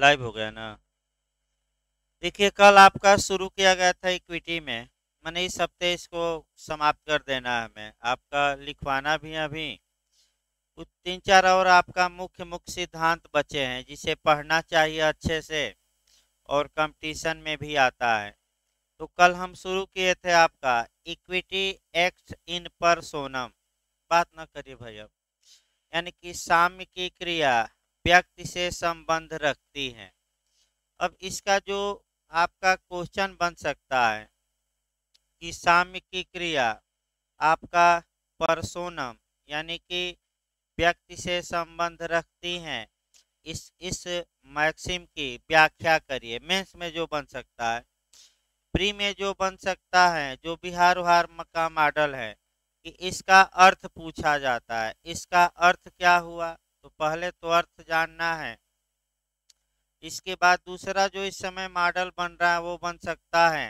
Live हो गया ना। देखिए, कल आपका शुरू किया गया था इक्विटी में। मैंने इस हफ्ते इसको समाप्त कर देना है। हमें आपका लिखवाना भी है अभी। कुछ 3-4 और आपका मुख्य मुख्य सिद्धांत बचे हैं जिसे पढ़ना चाहिए अच्छे से, और कंपटीशन में भी आता है। तो कल हम शुरू किए थे आपका इक्विटी एक्ट इन पर्सोनम। बात ना करिए भाई अब। यानी कि साम्य की क्रिया व्यक्ति से संबंध रखती है। अब इसका जो आपका क्वेश्चन बन सकता है कि साम्य की क्रिया आपका परसोनम यानी कि व्यक्ति से संबंध रखती हैं, इस मैक्सिम की व्याख्या करिए। मेंस में जो बन सकता है, प्री में जो बन सकता है, जो बिहार उहार का मॉडल है कि इसका अर्थ पूछा जाता है। इसका अर्थ क्या हुआ, तो पहले तो अर्थ जानना है। इसके बाद दूसरा जो इस समय मॉडल बन रहा है वो बन सकता है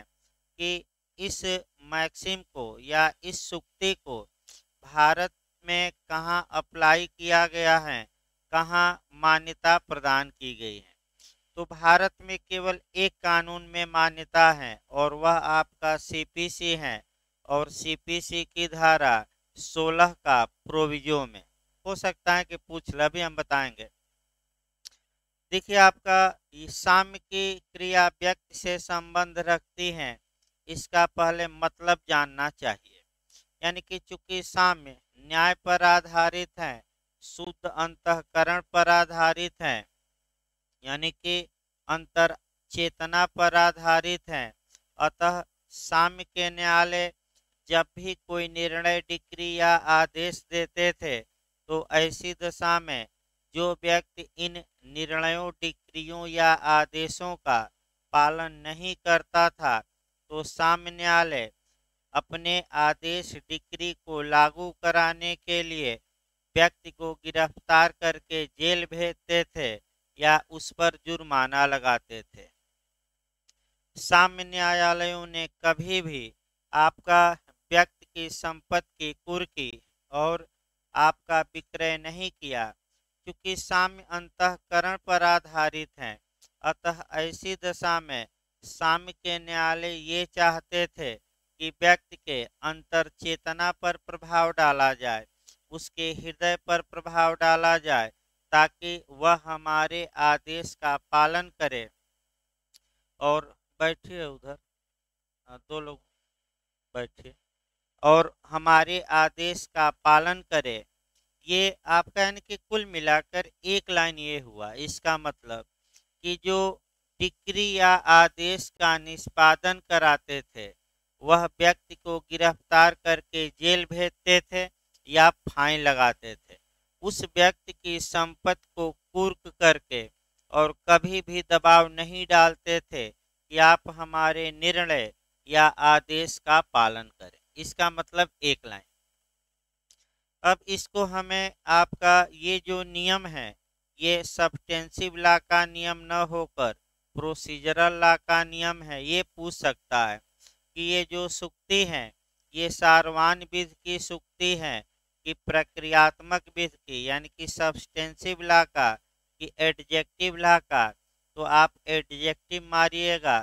कि इस मैक्सिम को या इस सूक्ति को भारत में कहाँ अप्लाई किया गया है, कहाँ मान्यता प्रदान की गई है। तो भारत में केवल एक कानून में मान्यता है और वह आपका सीपीसी है, और सीपीसी की धारा 16 का प्रोविजो में। हो सकता है कि पूछ ले, भी हम बताएंगे। देखिए, आपका ये साम्य की क्रिया व्यक्ति से संबंध रखती है, इसका पहले मतलब जानना चाहिए। यानी कि चूंकि साम्य न्याय पर आधारित है, शुद्ध अंतःकरण पर आधारित है, यानी कि अंतर चेतना पर आधारित है, अतः साम्य के न्यायालय जब भी कोई निर्णय, डिक्री या आदेश देते थे, तो ऐसी दशा में जो व्यक्ति इन निर्णयों, डिक्रियों या आदेशों का पालन नहीं करता था, तो साम्य न्यायालय अपने आदेश, डिक्री को लागू कराने के लिए व्यक्ति को गिरफ्तार करके जेल भेजते थे या उस पर जुर्माना लगाते थे। साम्य न्यायालयों ने कभी भी आपका व्यक्ति की संपत्ति की कुर्की और आपका विक्रय नहीं किया, क्योंकि साम्य अंतःकरण पर आधारित है। अतः ऐसी दशा में साम्य के न्यायालय ये चाहते थे कि व्यक्ति के अंतर चेतना पर प्रभाव डाला जाए, उसके हृदय पर प्रभाव डाला जाए, ताकि वह हमारे आदेश का पालन करे। और बैठिए उधर, दो लोग बैठिए, और हमारे आदेश का पालन करे। ये आपका यानी कि कुल मिलाकर एक लाइन ये हुआ। इसका मतलब कि जो डिक्री या आदेश का निष्पादन कराते थे, वह व्यक्ति को गिरफ्तार करके जेल भेजते थे या फाइन लगाते थे। उस व्यक्ति की संपत्ति को कुर्क करके, और कभी भी दबाव नहीं डालते थे कि आप हमारे निर्णय या आदेश का पालन करें। इसका मतलब एक लाइन। अब इसको हमें आपका ये जो नियम है, ये सब्सटेंसिव लॉ का नियम न होकर प्रोसीजरल लॉ का नियम है, ये पूछ सकता है कि ये जो सूक्ति है, ये सारवान विधि की सूक्ति है कि प्रक्रियात्मक विधि की, यानी कि सब्सटेंसिव लॉ का, कि एडजेक्टिव लॉ का। तो आप एडजेक्टिव मारिएगा,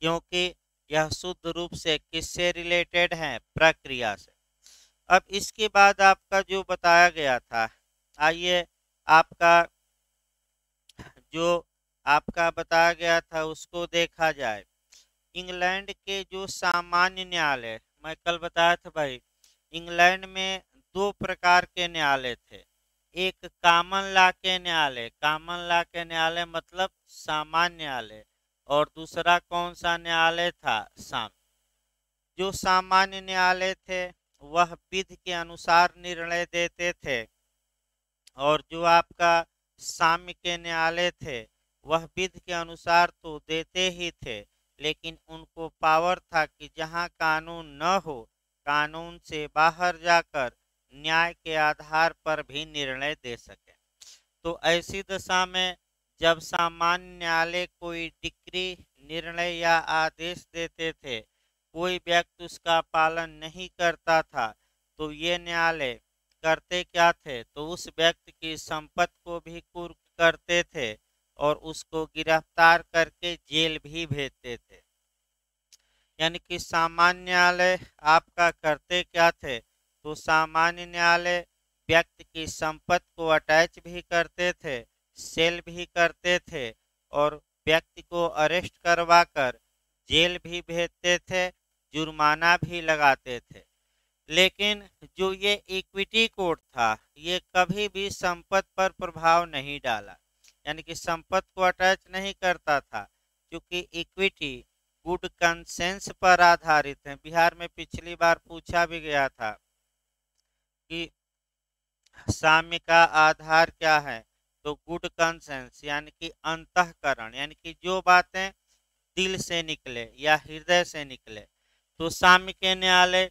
क्योंकि यह शुद्ध रूप से किससे रिलेटेड है, प्रक्रिया से। अब इसके बाद आपका जो बताया गया था, आइए आपका जो आपका बताया गया था उसको देखा जाए। इंग्लैंड के जो सामान्य न्यायालय, मैं कल बताया था भाई, इंग्लैंड में दो प्रकार के न्यायालय थे। एक कॉमन लॉ के न्यायालय, कॉमन लॉ के न्यायालय मतलब सामान्य न्यायालय, और दूसरा कौन सा न्यायालय था, साम्य। जो सामान्य न्यायालय थे वह विधि के अनुसार निर्णय देते थे, और जो आपका साम्य के न्यायालय थे वह विधि के अनुसार तो देते ही थे, लेकिन उनको पावर था कि जहां कानून न हो, कानून से बाहर जाकर न्याय के आधार पर भी निर्णय दे सके। तो ऐसी दशा में जब सामान्य न्यायालय कोई डिक्री, निर्णय या आदेश देते थे, कोई व्यक्ति उसका पालन नहीं करता था, तो ये न्यायालय करते क्या थे, तो उस व्यक्ति की संपत्ति को भी कुर्क करते थे और उसको गिरफ्तार करके जेल भी भेजते थे। यानी कि सामान्य न्यायालय आपका करते क्या थे, तो सामान्य न्यायालय व्यक्ति की संपत्ति को अटैच भी करते थे, सेल भी करते थे और व्यक्ति को अरेस्ट करवाकर जेल भी भेजते थे, जुर्माना भी लगाते थे। लेकिन जो ये इक्विटी कोड था, ये कभी भी संपत्ति पर प्रभाव नहीं डाला, यानी कि संपत्ति को अटैच नहीं करता था, क्योंकि इक्विटी गुड कंसेंस पर आधारित है। बिहार में पिछली बार पूछा भी गया था कि साम्य का आधार क्या है, तो गुड कंसेंस यानी कि अंतःकरण, यानी कि जो बातें दिल से निकले या हृदय से निकले। तो साम्य के न्यायालय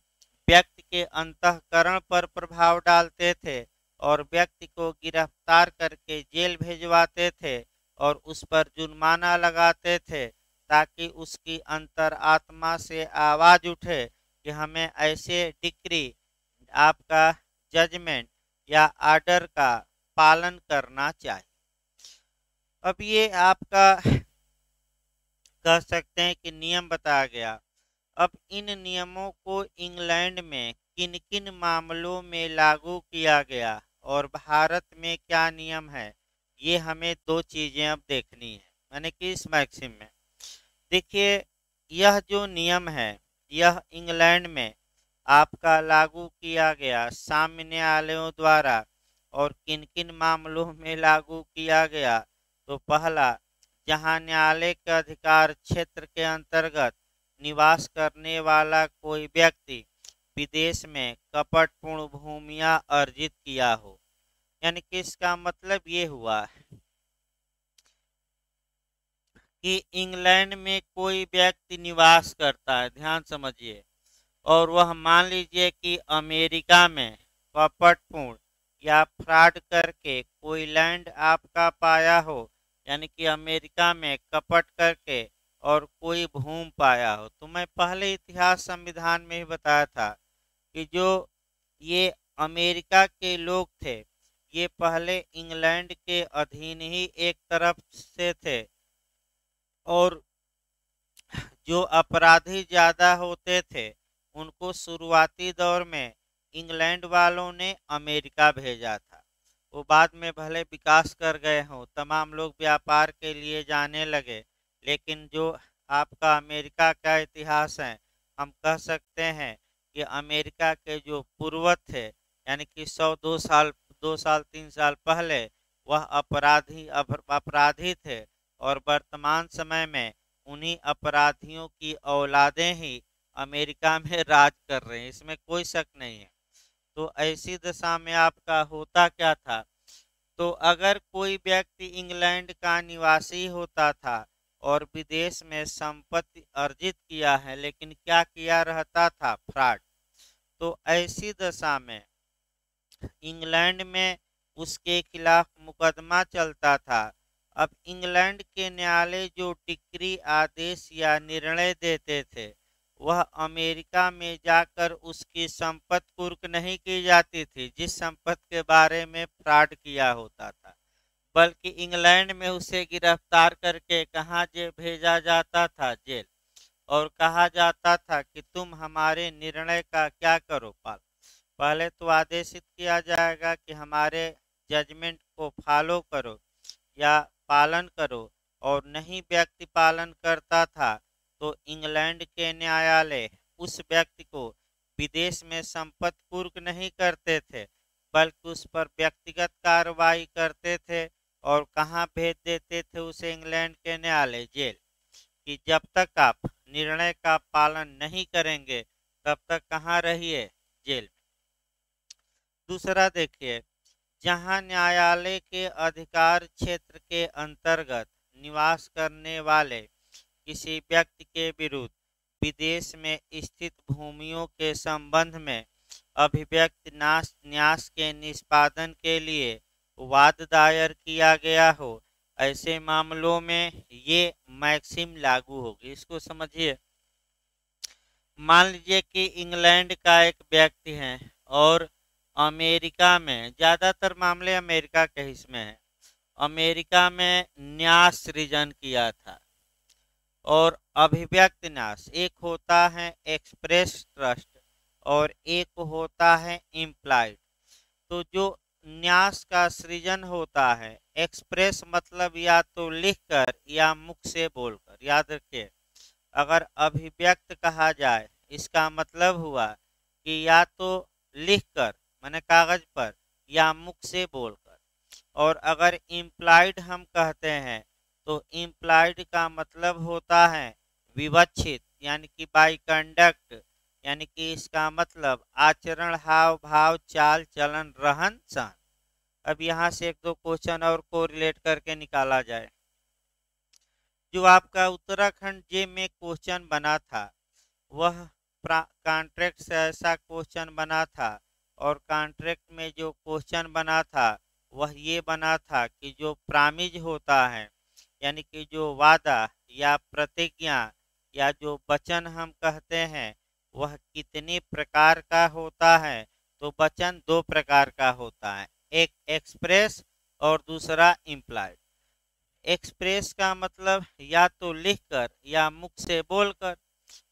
व्यक्ति के अंतःकरण पर प्रभाव डालते थे और व्यक्ति को गिरफ्तार करके जेल भेजवाते थे और उस पर जुर्माना लगाते थे, ताकि उसकी अंतरात्मा से आवाज उठे कि हमें ऐसे डिक्री, आपका जजमेंट या आर्डर का पालन करना चाहिए। अब ये आपका कह सकते हैं कि नियम बताया गया। अब इन नियमों को इंग्लैंड में किन किन मामलों में लागू किया गया और भारत में क्या नियम है, ये हमें दो चीजें अब देखनी है, यानी कि इस मैक्सिम में। देखिए, यह जो नियम है यह इंग्लैंड में आपका लागू किया गया साम्य न्यायालयों द्वारा, और किन किन मामलों में लागू किया गया, तो पहला, जहां न्यायालय के अधिकार क्षेत्र के अंतर्गत निवास करने वाला कोई व्यक्ति विदेश में कपटपूर्ण भूमियां अर्जित किया हो। यानी कि इसका मतलब ये हुआ कि इंग्लैंड में कोई व्यक्ति निवास करता है, ध्यान समझिए, और वह मान लीजिए कि अमेरिका में कपटपूर्ण या फ्रॉड करके कोई लैंड आपका पाया हो, यानी कि अमेरिका में कपट करके और कोई भूमि पाया हो। तो मैं पहले इतिहास संविधान में ही बताया था कि जो ये अमेरिका के लोग थे, ये पहले इंग्लैंड के अधीन ही एक तरफ से थे, और जो अपराधी ज़्यादा होते थे उनको शुरुआती दौर में इंग्लैंड वालों ने अमेरिका भेजा था। वो बाद में भले विकास कर गए हों, तमाम लोग व्यापार के लिए जाने लगे, लेकिन जो आपका अमेरिका का इतिहास है, हम कह सकते हैं कि अमेरिका के जो पूर्वज थे, यानी कि 100 2 साल 2 साल 3 साल पहले वह अपराधी थे, और वर्तमान समय में उन्हीं अपराधियों की औलादें ही अमेरिका में राज कर रहे हैं, इसमें कोई शक नहीं है। तो ऐसी दशा में आपका होता क्या था, तो अगर कोई व्यक्ति इंग्लैंड का निवासी होता था और विदेश में संपत्ति अर्जित किया है, लेकिन क्या किया रहता था, फ्रॉड, तो ऐसी दशा में इंग्लैंड में उसके खिलाफ मुकदमा चलता था। अब इंग्लैंड के न्यायालय जो डिक्री, आदेश या निर्णय देते थे, वह अमेरिका में जाकर उसकी संपत्ति कुर्क नहीं की जाती थी, जिस संपत्ति के बारे में फ्रॉड किया होता था, बल्कि इंग्लैंड में उसे गिरफ्तार करके कहाँ भेजा जाता था, जेल, और कहा जाता था कि तुम हमारे निर्णय का क्या करो, पहले तो आदेशित किया जाएगा कि हमारे जजमेंट को फॉलो करो या पालन करो, और नहीं व्यक्ति पालन करता था तो इंग्लैंड के न्यायालय उस व्यक्ति को विदेश में संपत्ति कुर्क नहीं करते थे, बल्कि उस पर व्यक्तिगत कार्रवाई करते थे और कहाँ भेज देते थे उसे, इंग्लैंड के न्यायालय, जेल, कि जब तक आप निर्णय का पालन नहीं करेंगे तब तक कहाँ रहिए, जेल। दूसरा देखिए, जहां न्यायालय के अधिकार क्षेत्र के अंतर्गत निवास करने वाले किसी व्यक्ति के विरुद्ध विदेश में स्थित भूमियों के संबंध में अभिव्यक्ति न्यास के निष्पादन के लिए वाद दायर किया गया हो, ऐसे मामलों में ये मैक्सिम लागू होगी। इसको समझिए, मान लीजिए कि इंग्लैंड का एक व्यक्ति है और अमेरिका में, ज़्यादातर मामले अमेरिका के हिस्से में है, अमेरिका में न्यास सृजन किया था। और अभिव्यक्त न्यास, एक होता है एक्सप्रेस ट्रस्ट और एक होता है इम्प्लाइड। तो जो न्यास का सृजन होता है, एक्सप्रेस मतलब या तो लिखकर या मुख से बोलकर। याद रखिए, अगर अभिव्यक्त कहा जाए इसका मतलब हुआ कि या तो लिखकर माने कागज पर या मुख से बोलकर। और अगर इम्प्लाइड हम कहते हैं तो इम्प्लाइड का मतलब होता है विवक्षित, यानी कि बाई कंडक्ट, यानी कि इसका मतलब आचरण, हाव भाव, चाल चलन, रहन सहन। अब यहाँ से एक दो क्वेश्चन और को रिलेट करके निकाला जाए। जो आपका उत्तराखंड जे में क्वेश्चन बना था वह कॉन्ट्रैक्ट से ऐसा क्वेश्चन बना था। और कॉन्ट्रैक्ट में जो क्वेश्चन बना था वह ये बना था कि जो प्रामिज होता है, यानी कि जो वादा या प्रतिज्ञा या जो वचन हम कहते हैं वह कितने प्रकार का होता है। तो वचन दो प्रकार का होता है, एक एक्सप्रेस और दूसरा इम्प्लाइड। एक्सप्रेस का मतलब या तो लिखकर या मुख से बोलकर,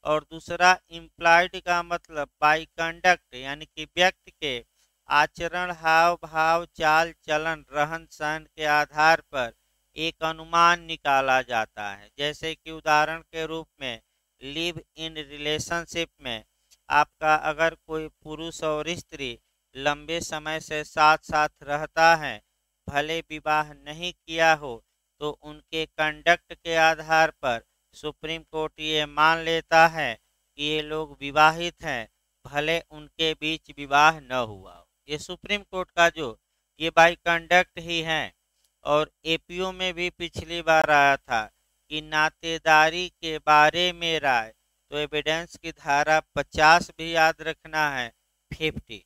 और दूसरा इम्प्लाइड का मतलब बाई कंडक्ट, यानी कि व्यक्ति के आचरण, हाव भाव, चाल चलन, रहन सहन के आधार पर एक अनुमान निकाला जाता है। जैसे कि उदाहरण के रूप में लिव इन रिलेशनशिप में आपका अगर कोई पुरुष और स्त्री लंबे समय से साथ साथ रहता है, भले विवाह नहीं किया हो, तो उनके कंडक्ट के आधार पर सुप्रीम कोर्ट ये मान लेता है कि ये लोग विवाहित हैं, भले उनके बीच विवाह न हुआ हो। ये सुप्रीम कोर्ट का जो ये बाई कंडक्ट ही है। और एपीओ में भी पिछली बार आया था कि नातेदारी के बारे में राय, तो एविडेंस की धारा 50 भी याद रखना है, 50।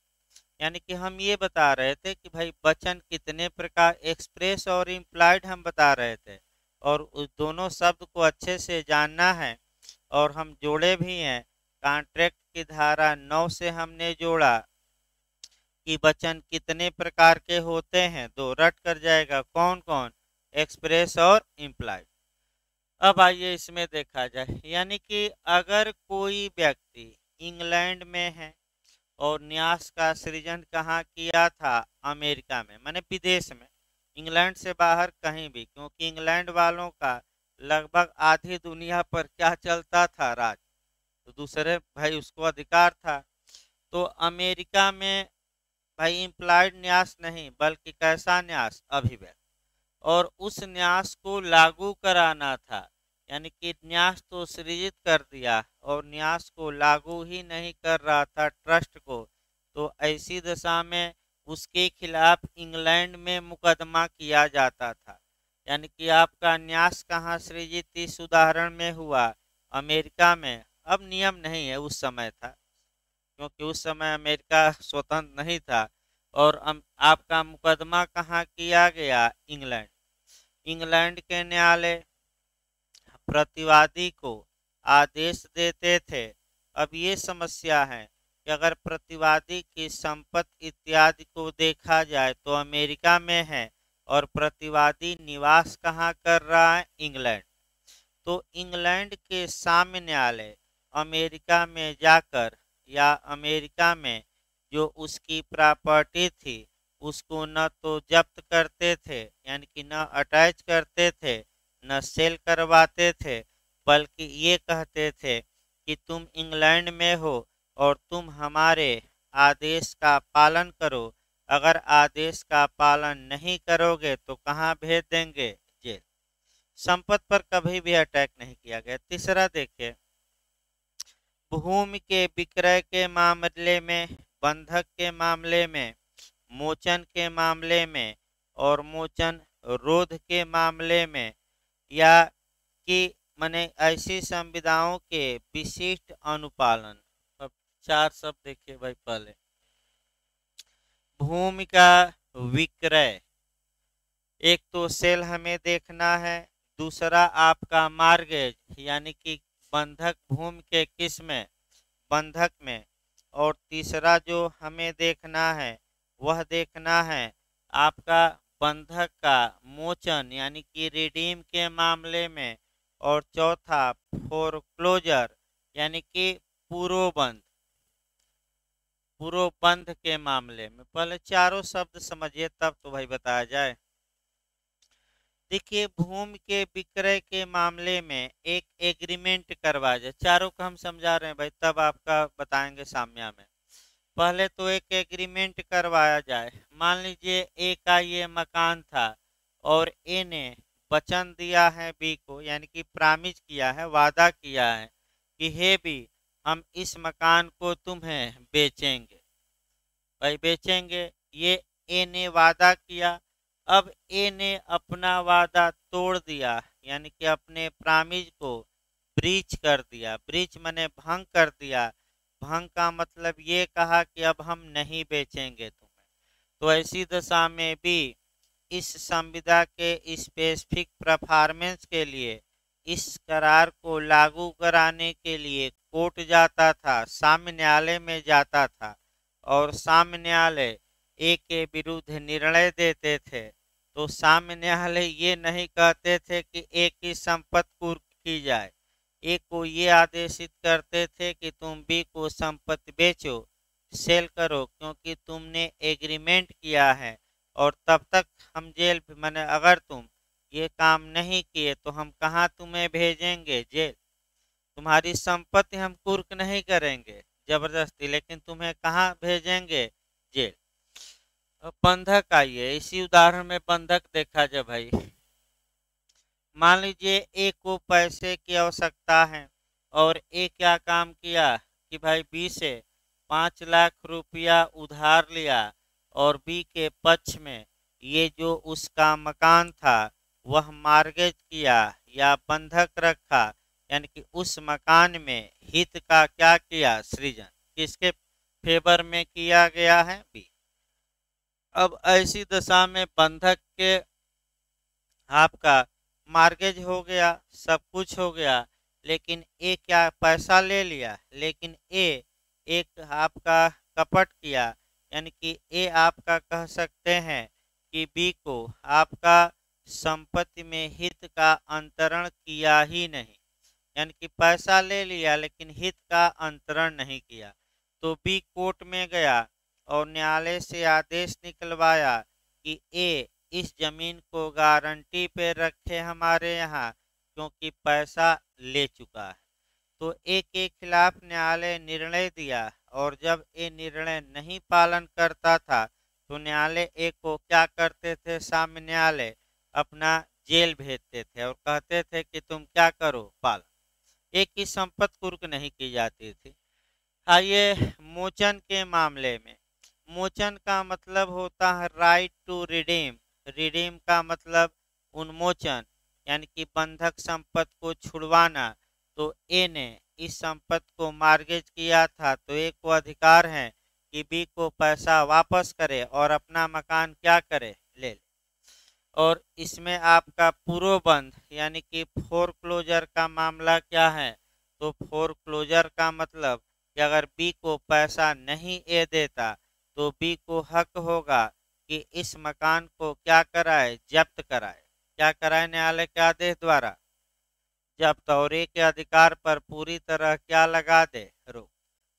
यानी कि हम ये बता रहे थे कि भाई वचन कितने प्रकार, एक्सप्रेस और इम्प्लाइड हम बता रहे थे, और उस दोनों शब्द को अच्छे से जानना है। और हम जोड़े भी हैं, कॉन्ट्रैक्ट की धारा 9 से हमने जोड़ा कि वचन कितने प्रकार के होते हैं, दो रट कर जाएगा, कौन कौन, एक्सप्रेस और इम्प्लाइड। अब आइए इसमें देखा जाए, यानी कि अगर कोई व्यक्ति इंग्लैंड में है और न्यास का सृजन कहाँ किया था, अमेरिका में, माने विदेश में, इंग्लैंड से बाहर कहीं भी, क्योंकि इंग्लैंड वालों का लगभग आधी दुनिया पर क्या चलता था, राज, तो दूसरे भाई उसको अधिकार था। तो अमेरिका में भाई इम्प्लाइड न्यास नहीं बल्कि कैसा न्यास, अभिव्यक्त। और उस न्यास को लागू कराना था, यानी कि न्यास तो सृजित कर दिया और न्यास को लागू ही नहीं कर रहा था ट्रस्ट को। तो ऐसी दशा में उसके खिलाफ इंग्लैंड में मुकदमा किया जाता था। यानी कि आपका न्यास कहाँ सृजित इस उदाहरण में हुआ, अमेरिका में। अब नियम नहीं है, उस समय था, क्योंकि उस समय अमेरिका स्वतंत्र नहीं था। और आपका मुकदमा कहाँ किया गया, इंग्लैंड। इंग्लैंड के न्यायालय प्रतिवादी को आदेश देते थे। अब ये समस्या है कि अगर प्रतिवादी की संपत्ति इत्यादि को देखा जाए तो अमेरिका में है और प्रतिवादी निवास कहाँ कर रहा है, इंग्लैंड। तो इंग्लैंड के साम्य न्यायालय अमेरिका में जाकर या अमेरिका में जो उसकी प्रॉपर्टी थी उसको न तो जब्त करते थे, यानी कि न अटैच करते थे, न सेल करवाते थे, बल्कि ये कहते थे कि तुम इंग्लैंड में हो और तुम हमारे आदेश का पालन करो। अगर आदेश का पालन नहीं करोगे तो कहाँ भेज देंगे, जेल। संपत्ति पर कभी भी अटैक नहीं किया गया। तीसरा देखिए, भूमि के विक्रय के मामले में, बंधक के मामले में, मोचन के मामले में और मोचन रोध के मामले में, या कि माने ऐसी संविधाओं के विशिष्ट अनुपालन। अब चार शब्द देखिए भाई, पहले भूमि का विक्रय, एक तो सेल हमें देखना है, दूसरा आपका मार्गेज, यानी कि बंधक भूमि के किस में, बंधक में, और तीसरा जो हमें देखना है वह देखना है आपका बंधक का मोचन यानी कि रिडीम के मामले में, और चौथा फोरक्लोजर यानी कि पूर्वबंध, पूर्वबंध के मामले में। पहले चारों शब्द समझिए तब तो भाई बताया जाए। देखिए, भूमि के विक्रय के मामले में एक एग्रीमेंट करवा जाए, चारों को हम समझा रहे हैं भाई, तब आपका बताएंगे साम्या में। पहले तो एक एग्रीमेंट करवाया जाए। मान लीजिए ए का ये मकान था और ए ने वचन दिया है बी को, यानी कि प्रॉमिस किया है, वादा किया है कि हे बी, हम इस मकान को तुम्हें बेचेंगे, भाई बेचेंगे। ये ए ने वादा किया। अब ए ने अपना वादा तोड़ दिया, यानी कि अपने प्रॉमिस को ब्रीच कर दिया। ब्रीच माने भंग कर दिया। भंग का मतलब ये कहा कि अब हम नहीं बेचेंगे तुम्हें। तो ऐसी दशा में भी इस संविदा के स्पेसिफिक परफॉर्मेंस के लिए इस करार को लागू कराने के लिए कोर्ट जाता था, साम्य न्यायालय में जाता था, और साम्य न्यायालय ए के विरुद्ध निर्णय देते थे। तो साम्य न्यायालय ये नहीं कहते थे कि ए की संपत्ति कुर्क की जाए। ए को ये आदेशित करते थे कि तुम बी को संपत्ति बेचो, सेल करो, क्योंकि तुमने एग्रीमेंट किया है, और तब तक हम जेल, माने अगर तुम ये काम नहीं किए तो हम कहाँ तुम्हें भेजेंगे? जेल। तुम्हारी संपत्ति हम कुर्क नहीं करेंगे जबरदस्ती, लेकिन तुम्हें कहाँ भेजेंगे? जेल। अब बंधक आइए, इसी उदाहरण में बंधक देखा जाए भाई। मान लीजिए ए को पैसे की आवश्यकता है और ए क्या काम किया कि भाई बी से 5 लाख रुपया उधार लिया, और बी के पक्ष में ये जो उसका मकान था वह मार्गेज किया या बंधक रखा, यानी कि उस मकान में हित का क्या किया? सृजन। किसके फेवर में किया गया है? बी। अब ऐसी दशा में बंधक के आपका मार्गेज हो गया, सब कुछ हो गया, लेकिन ए क्या पैसा ले लिया, लेकिन ए एक आपका कपट किया, यानी कि ए आपका कह सकते हैं कि बी को आपका संपत्ति में हित का अंतरण किया ही नहीं, यानी कि पैसा ले लिया लेकिन हित का अंतरण नहीं किया। तो बी कोर्ट में गया और न्यायालय से आदेश निकलवाया कि ए इस जमीन को गारंटी पे रखे हमारे यहाँ, क्योंकि पैसा ले चुका है। तो ए के खिलाफ न्यायालय निर्णय दिया, और जब ए निर्णय नहीं पालन करता था तो न्यायालय ए को क्या करते थे? साम्य न्यायालय अपना जेल भेजते थे और कहते थे कि तुम क्या करो? पालन। एक की संपत्ति कुर्क नहीं की जाती थी। आइए मोचन के मामले में। मोचन का मतलब होता है राइट टू रिडीम। रिडीम का मतलब उन्मोचन, यानी कि बंधक संपत्ति को छुड़वाना। तो ए ने इस संपत्ति को मार्गेज किया था, तो ए को अधिकार है कि बी को पैसा वापस करे और अपना मकान क्या करे? ले ले। और इसमें आपका पूर्वबंध यानी कि फोरक्लोजर का मामला क्या है? तो फोरक्लोजर का मतलब कि अगर बी को पैसा नहीं ए देता तो बी को हक होगा कि इस मकान को क्या कराए? जब्त कराए। क्या कराए? न्यायालय के आदेश द्वारा जब्त, और ए के अधिकार पर पूरी तरह क्या लगा दे? रोक।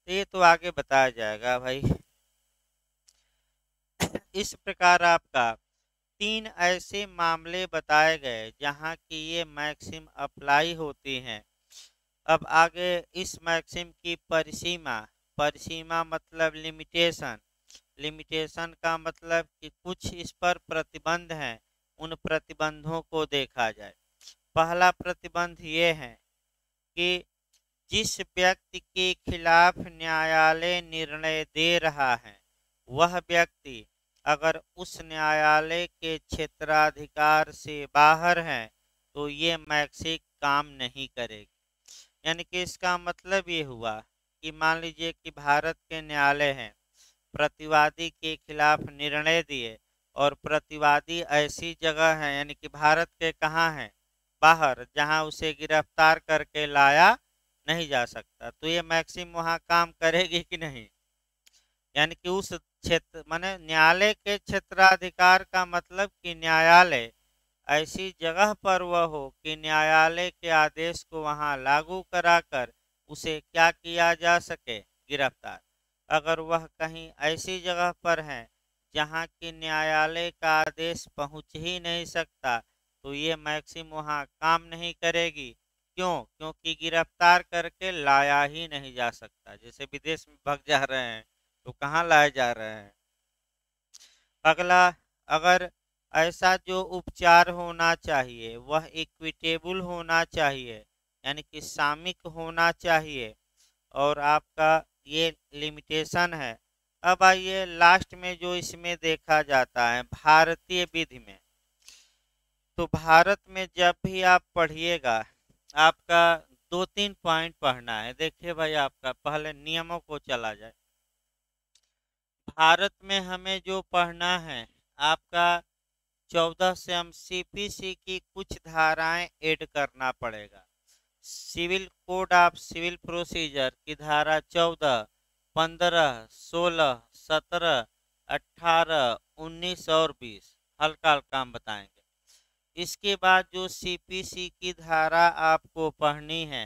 तो ये तो आगे बताया जाएगा भाई। इस प्रकार आपका 3 ऐसे मामले बताए गए जहां की ये मैक्सिम अप्लाई होती हैं। अब आगे इस मैक्सिम की परिसीमा। परिसीमा मतलब लिमिटेशन। लिमिटेशन का मतलब कि कुछ इस पर प्रतिबंध हैं, उन प्रतिबंधों को देखा जाए। पहला प्रतिबंध ये है कि जिस व्यक्ति के खिलाफ न्यायालय निर्णय दे रहा है वह व्यक्ति अगर उस न्यायालय के क्षेत्राधिकार से बाहर है तो ये मैक्सिक काम नहीं करेगी। यानी कि इसका मतलब ये हुआ कि मान लीजिए कि भारत के न्यायालय हैं, प्रतिवादी के खिलाफ निर्णय दिए, और प्रतिवादी ऐसी जगह है, यानी कि भारत के कहाँ है? बाहर, जहां उसे गिरफ्तार करके लाया नहीं जा सकता। तो ये मैक्सिम वहां काम करेगी कि नहीं? यानी कि उस क्षेत्र माने न्यायालय के क्षेत्राधिकार का मतलब कि न्यायालय ऐसी जगह पर वह हो कि न्यायालय के आदेश को वहां लागू कराकर उसे क्या किया जा सके, गिरफ्तार। अगर वह कहीं ऐसी जगह पर है जहां की न्यायालय का आदेश पहुंच ही नहीं सकता, तो ये मैक्सिम वहां काम नहीं करेगी। क्यों? क्योंकि गिरफ्तार करके लाया ही नहीं जा सकता। जैसे विदेश में भाग जा रहे हैं तो कहाँ लाए जा रहे हैं। अगला, अगर ऐसा जो उपचार होना चाहिए वह इक्विटेबल होना चाहिए, यानी कि सामयिक होना चाहिए, और आपका ये लिमिटेशन है। अब आइए लास्ट में जो इसमें देखा जाता है भारतीय विधि में, तो भारत में जब भी आप पढ़िएगा आपका दो तीन पॉइंट पढ़ना है। देखिए भाई, आपका पहले नियमों को चला जाए। भारत में हमें जो पढ़ना है आपका 14 से हम सीपीसी की कुछ धाराएं ऐड करना पड़ेगा। Civil code of civil procedure की धारा 14, 15, 16, 17, 18, 19 और 20 हल्का हल्का हम बताएंगे। इसके बाद जो सीपीसी की धारा आपको पढ़नी है,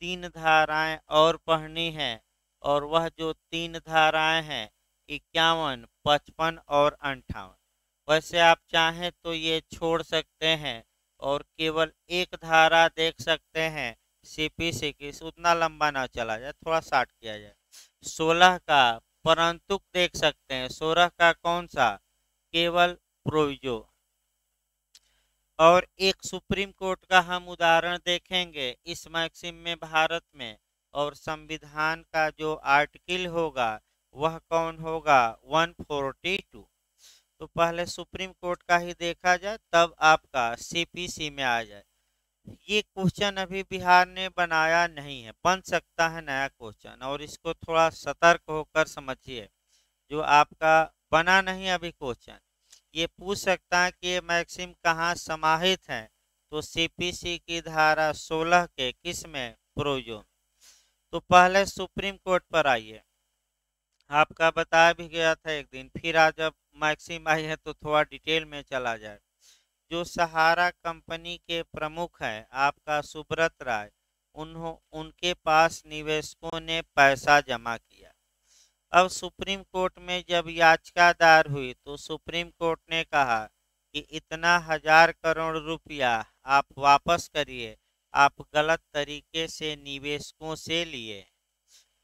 तीन धाराएं और पढ़नी है, और वह जो तीन धाराएं हैं 51, 55 और 58। वैसे आप चाहें तो ये छोड़ सकते हैं और केवल एक धारा देख सकते हैं सीपीसी की, उतना लंबा ना चला जाए, थोड़ा शार्ट किया जाए। 16 का परंतु देख सकते हैं, 16 का कौन सा, केवल प्रोविजो। और एक सुप्रीम कोर्ट का हम उदाहरण देखेंगे इस मैक्सिम में भारत में, और संविधान का जो आर्टिकल होगा वह कौन होगा, 142। तो पहले सुप्रीम कोर्ट का ही देखा जाए तब आपका सीपीसी में आ जाए। ये क्वेश्चन अभी बिहार ने बनाया नहीं है, बन सकता है नया क्वेश्चन, और इसको थोड़ा सतर्क होकर समझिए। जो आपका बना नहीं अभी क्वेश्चन, ये पूछ सकता है कि ये मैक्सिम कहाँ समाहित है, तो सीपीसी की धारा 16 के किस में, प्रोविजो। तो पहले सुप्रीम कोर्ट पर आइए। आपका बताया भी गया था एक दिन, फिर आज जब मैक्सिम आई है तो थोड़ा डिटेल में चला जाए। जो सहारा कंपनी के प्रमुख हैं आपका सुब्रत राय, उनके पास निवेशकों ने पैसा जमा किया। अब सुप्रीम कोर्ट में जब याचिका दायर हुई तो सुप्रीम कोर्ट ने कहा कि इतना 1000 करोड़ रुपया आप वापस करिए, आप गलत तरीके से निवेशकों से लिए,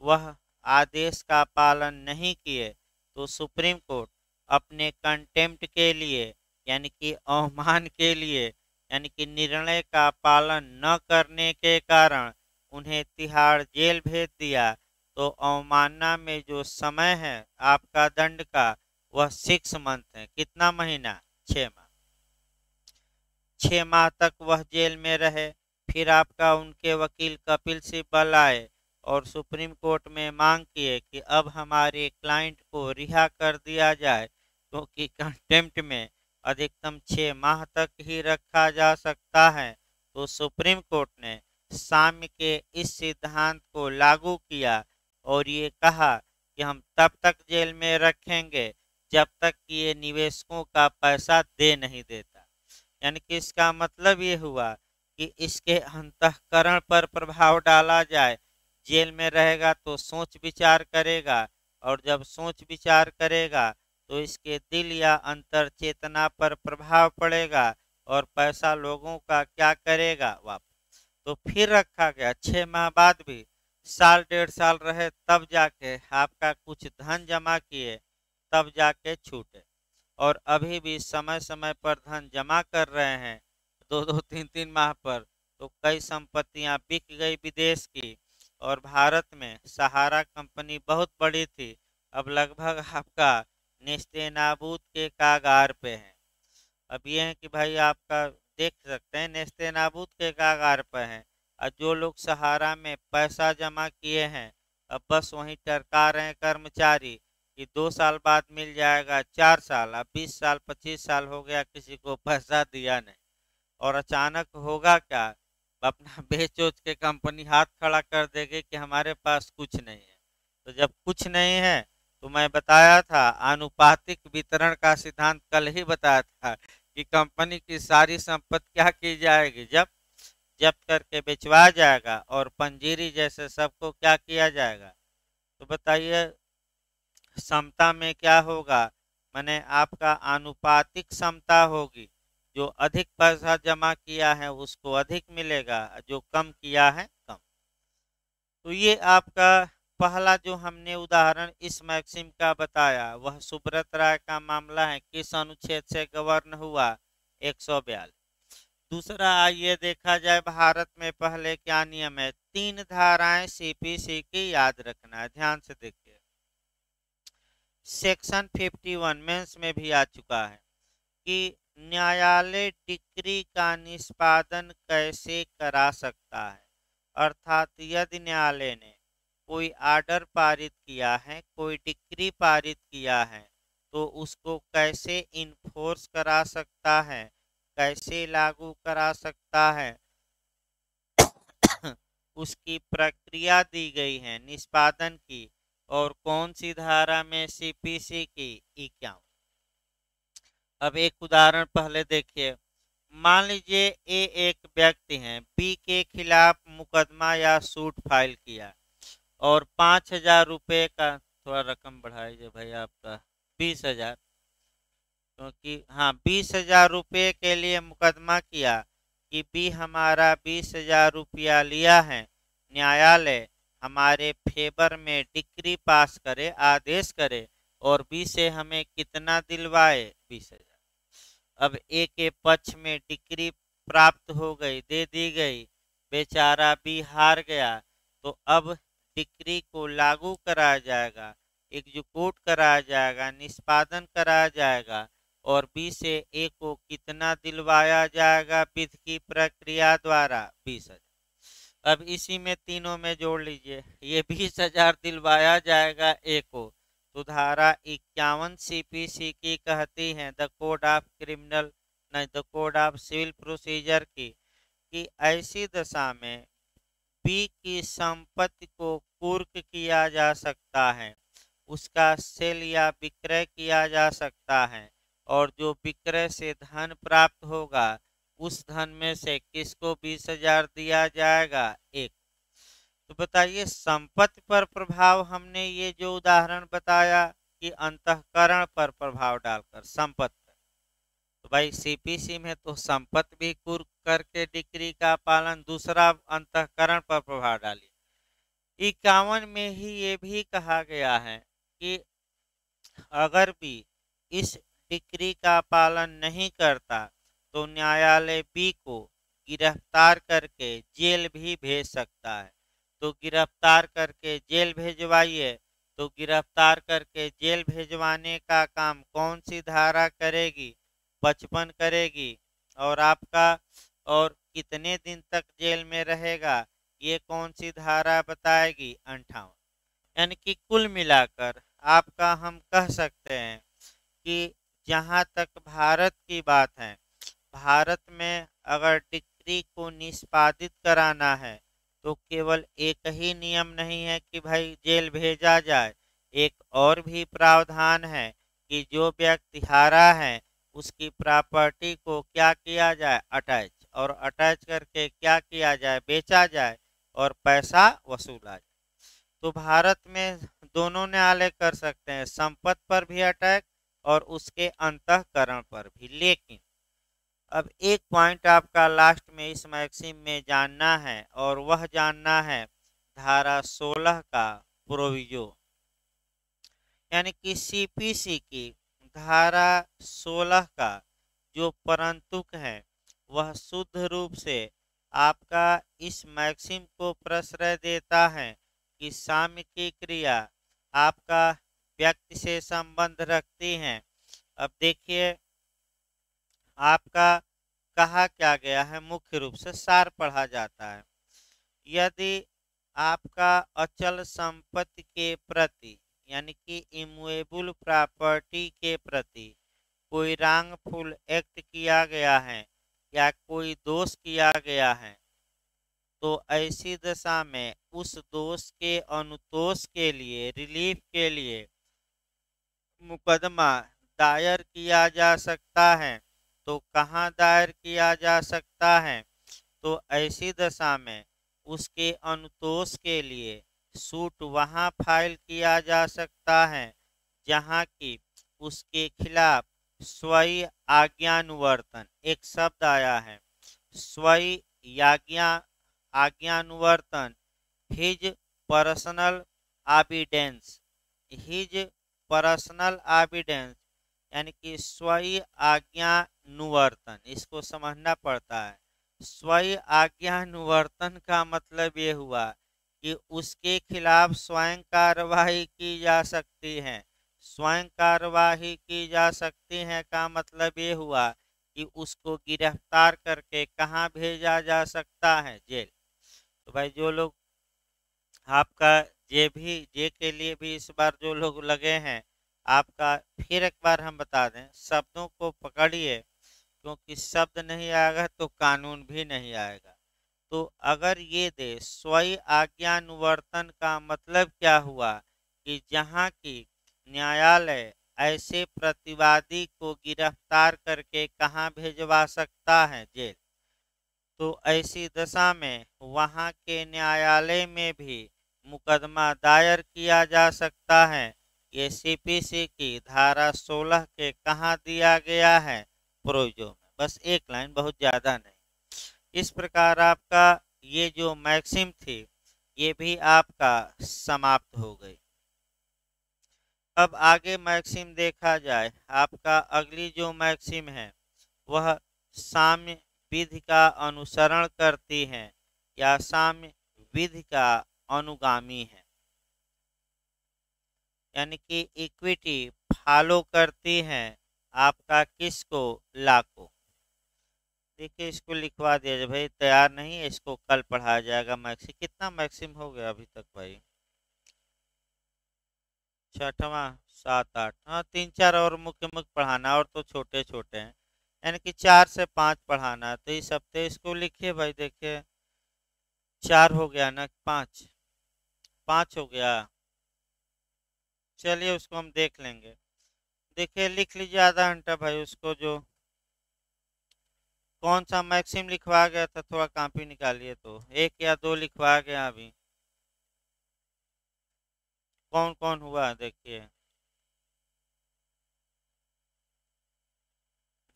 वह आदेश का पालन नहीं किए, तो सुप्रीम कोर्ट अपने कंटेम्प्ट के लिए, यानी कि अवमान के लिए, यानी कि निर्णय का पालन न करने के कारण उन्हें तिहाड़ जेल भेज दिया। तो अवमानना में जो समय है आपका दंड का वह 6 मंथ है। कितना महीना, 6 माह। 6 माह तक वह जेल में रहे। फिर आपका उनके वकील कपिल सिब्बल आए और सुप्रीम कोर्ट में मांग किए कि अब हमारे क्लाइंट को रिहा कर दिया जाए, क्योंकि कंटेम्प्ट में अधिकतम 6 माह तक ही रखा जा सकता है। तो सुप्रीम कोर्ट ने साम्य के इस सिद्धांत को लागू किया और ये कहा कि हम तब तक जेल में रखेंगे जब तक कि ये निवेशकों का पैसा दे नहीं देता। यानी कि इसका मतलब ये हुआ कि इसके अंतःकरण पर प्रभाव डाला जाए। जेल में रहेगा तो सोच विचार करेगा, और जब सोच विचार करेगा तो इसके दिल या अंतर चेतना पर प्रभाव पड़ेगा, और पैसा लोगों का क्या करेगा, वापस। तो फिर रखा गया 6 माह बाद भी, साल 1.5 साल रहे तब जाके आपका कुछ धन जमा किए तब जाके छूटे, और अभी भी समय समय पर धन जमा कर रहे हैं 2-2, 3-3 माह पर। तो कई संपत्तियां बिक गई विदेश की, और भारत में सहारा कंपनी बहुत बड़ी थी, अब लगभग आपका नेस्तेनाबूद के कागार पे है। अब ये है कि भाई आपका देख सकते हैं नेस्तेनाबूद के कागार पे हैं, और जो लोग सहारा में पैसा जमा किए हैं अब बस वहीं टरका रहे हैं कर्मचारी कि 2 साल बाद मिल जाएगा, 4 साल, अब 20 साल 25 साल हो गया किसी को पैसा दिया नहीं, और अचानक होगा क्या, अपना बेच उच के कंपनी हाथ खड़ा कर देगी कि हमारे पास कुछ नहीं है। तो जब कुछ नहीं है तो मैं बताया था आनुपातिक वितरण का सिद्धांत कल ही बताया था कि कंपनी की सारी संपत्ति क्या की जाएगी, जब जब्त करके बेचवा जाएगा और पंजीरी जैसे सबको क्या किया जाएगा। तो बताइए समता में क्या होगा, माने आपका आनुपातिक समता होगी। जो अधिक पैसा जमा किया है उसको अधिक मिलेगा, जो कम किया है कम। तो ये आपका पहला जो हमने उदाहरण इस मैक्सिम का बताया वह सुब्रत राय का मामला है, किस अनुच्छेद से गवर्न हुआ, 142। दूसरा आइए देखा जाए भारत में पहले क्या नियम है। 3 धाराएं सीपीसी की याद रखना है, ध्यान से देखिए। सेक्शन 51 मेंस में भी आ चुका है कि न्यायालय डिक्री का निष्पादन कैसे करा सकता है। अर्थात यदि न्यायालय ने कोई आर्डर पारित किया है, कोई डिक्री पारित किया है, तो उसको कैसे इन्फोर्स करा सकता है, कैसे लागू करा सकता है, उसकी प्रक्रिया दी गई है निष्पादन की। और कौन सी धारा में, सीपीसी की 51। अब एक उदाहरण पहले देखिए। मान लीजिए ए एक व्यक्ति हैं, बी के खिलाफ मुकदमा या सूट फाइल किया और 5,000 रुपये का, थोड़ा रकम बढ़ाइए भाई आपका, 20,000, क्योंकि हाँ 20,000 रुपये के लिए मुकदमा किया कि बी हमारा 20,000 रुपया लिया है, न्यायालय हमारे फेवर में डिक्री पास करे, आदेश करे और बी से हमें कितना दिलवाए, 20,000। अब ए के पक्ष में डिक्री प्राप्त हो गई, दे दी गई, बेचारा बी हार गया। तो अब डिक्री को लागू कराया जाएगा, एग्जीक्यूट कराया जाएगा, निष्पादन कराया जाएगा और बी से ए को कितना दिलवाया जाएगा विधि की प्रक्रिया द्वारा, 20,000। अब इसी में तीनों में जोड़ लीजिए, ये 20,000 दिलवाया जाएगा ए को। तो धारा 51 सीपीसी की कहती है, द कोड ऑफ क्रिमिनल, नहीं the code of civil procedure की, कि ऐसी दशा में बी की संपत्ति को कुर्क किया जा सकता है, उसका सेल या विक्रय किया जा सकता है और जो विक्रय से धन प्राप्त होगा उस धन में से किसको 20,000 दिया जाएगा, एक। तो बताइए संपत्ति पर प्रभाव, हमने ये जो उदाहरण बताया कि अंतःकरण पर प्रभाव डालकर संपत्ति, तो भाई सीपीसी में तो संपत्ति भी कुर्क करके डिक्री का पालन, दूसरा अंतःकरण पर प्रभाव डालिए। 51 में ही ये भी कहा गया है कि अगर भी इस डिक्री का पालन नहीं करता तो न्यायालय बी को गिरफ्तार करके जेल भी भेज सकता है। तो गिरफ्तार करके जेल भेजवाइए। तो गिरफ्तार करके जेल भेजवाने का काम कौन सी धारा करेगी, 55 करेगी। और आपका और कितने दिन तक जेल में रहेगा ये कौन सी धारा बताएगी, 58। यानी कि कुल मिलाकर आपका हम कह सकते हैं कि जहाँ तक भारत की बात है, भारत में अगर डिक्री को निष्पादित कराना है तो केवल एक ही नियम नहीं है कि भाई जेल भेजा जाए, एक और भी प्रावधान है कि जो व्यक्ति हारा है उसकी प्रॉपर्टी को क्या किया जाए, अटैच, और अटैच करके क्या किया जाए, बेचा जाए और पैसा वसूला जाए। तो भारत में दोनों न्यायालय कर सकते हैं, संपत्ति पर भी अटैक और उसके अंतःकरण पर भी। लेकिन अब एक पॉइंट आपका लास्ट में इस मैक्सिम में जानना है और वह जानना है धारा 16 का प्रोविजो, यानी कि सीपीसी की धारा 16 का जो परंतुक है वह शुद्ध रूप से आपका इस मैक्सिम को प्रश्रय देता है कि साम्य की क्रिया आपका व्यक्ति से संबंध रखती है। अब देखिए आपका कहा क्या गया है, मुख्य रूप से सार पढ़ा जाता है। यदि आपका अचल संपत्ति के प्रति यानी कि इमूवेबल प्रॉपर्टी के प्रति कोई रांगफुल एक्ट किया गया है या कोई दोष किया गया है तो ऐसी दशा में उस दोष के अनुतोष के लिए, रिलीफ के लिए मुकदमा दायर किया जा सकता है, तो कहाँ दायर किया जा सकता है? तो ऐसी दशा में उसके अनुतोष के लिए सूट वहाँ फाइल किया जा सकता है जहाँ की उसके खिलाफ स्वयं आज्ञानुवर्तन, एक शब्द आया है, स्वयं याज्ञा आज्ञानुवर्तन, his personal evidence, his personal evidence, यानी कि स्वयं आज्ञानुवर्तन, इसको समझना पड़ता है। स्वयं आज्ञानुवर्तन का मतलब ये हुआ कि उसके खिलाफ स्वयं कार्रवाई की जा सकती है। स्वयं कार्रवाई की जा सकती है का मतलब ये हुआ कि उसको गिरफ्तार करके कहाँ भेजा जा सकता है? जेल। तो भाई जो लोग आपका जे के लिए भी इस बार जो लोग लगे हैं, आपका फिर एक बार हम बता दें, शब्दों को पकड़िए, क्योंकि शब्द नहीं आएगा तो कानून भी नहीं आएगा। तो अगर ये देश स्वयं आज्ञानुवर्तन का मतलब क्या हुआ कि जहाँ की न्यायालय ऐसे प्रतिवादी को गिरफ्तार करके कहाँ भेजवा सकता है? जेल। तो ऐसी दशा में वहाँ के न्यायालय में भी मुकदमा दायर किया जा सकता है। ये सीपीसी की धारा 16 के कहाँ दिया गया है? प्रोविजो में। बस एक लाइन, बहुत ज़्यादा नहीं। इस प्रकार आपका ये जो मैक्सिम थी, ये भी आपका समाप्त हो गई। अब आगे मैक्सिम देखा जाए, आपका अगली जो मैक्सिम है वह साम्य विधि का अनुसरण करती है या साम्य विधि का अनुगामी है, यानी कि इक्विटी फॉलो करती है आपका किसको? लॉ को। देखिए इसको लिखवा दिया जाए भाई, तैयार नहीं है, इसको कल पढ़ाया जाएगा। मैक्सिम कितना मैक्सिम हो गया अभी तक भाई? छठवां, 7 8, हाँ 3 4 और मुख्य मुख्य पढ़ाना, और तो छोटे छोटे हैं, यानी कि 4 से 5 पढ़ाना है। तो इस हफ्ते इसको लिखिए भाई, देखिए 4 हो गया ना, 5 5 हो गया। चलिए उसको हम देख लेंगे। देखिए लिख लीजिए आधा घंटा भाई उसको, जो कौन सा मैक्सिम लिखवा गया था, थोड़ा कॉपी निकालिए, तो 1 या 2 लिखवा गया अभी। कौन कौन हुआ देखिए।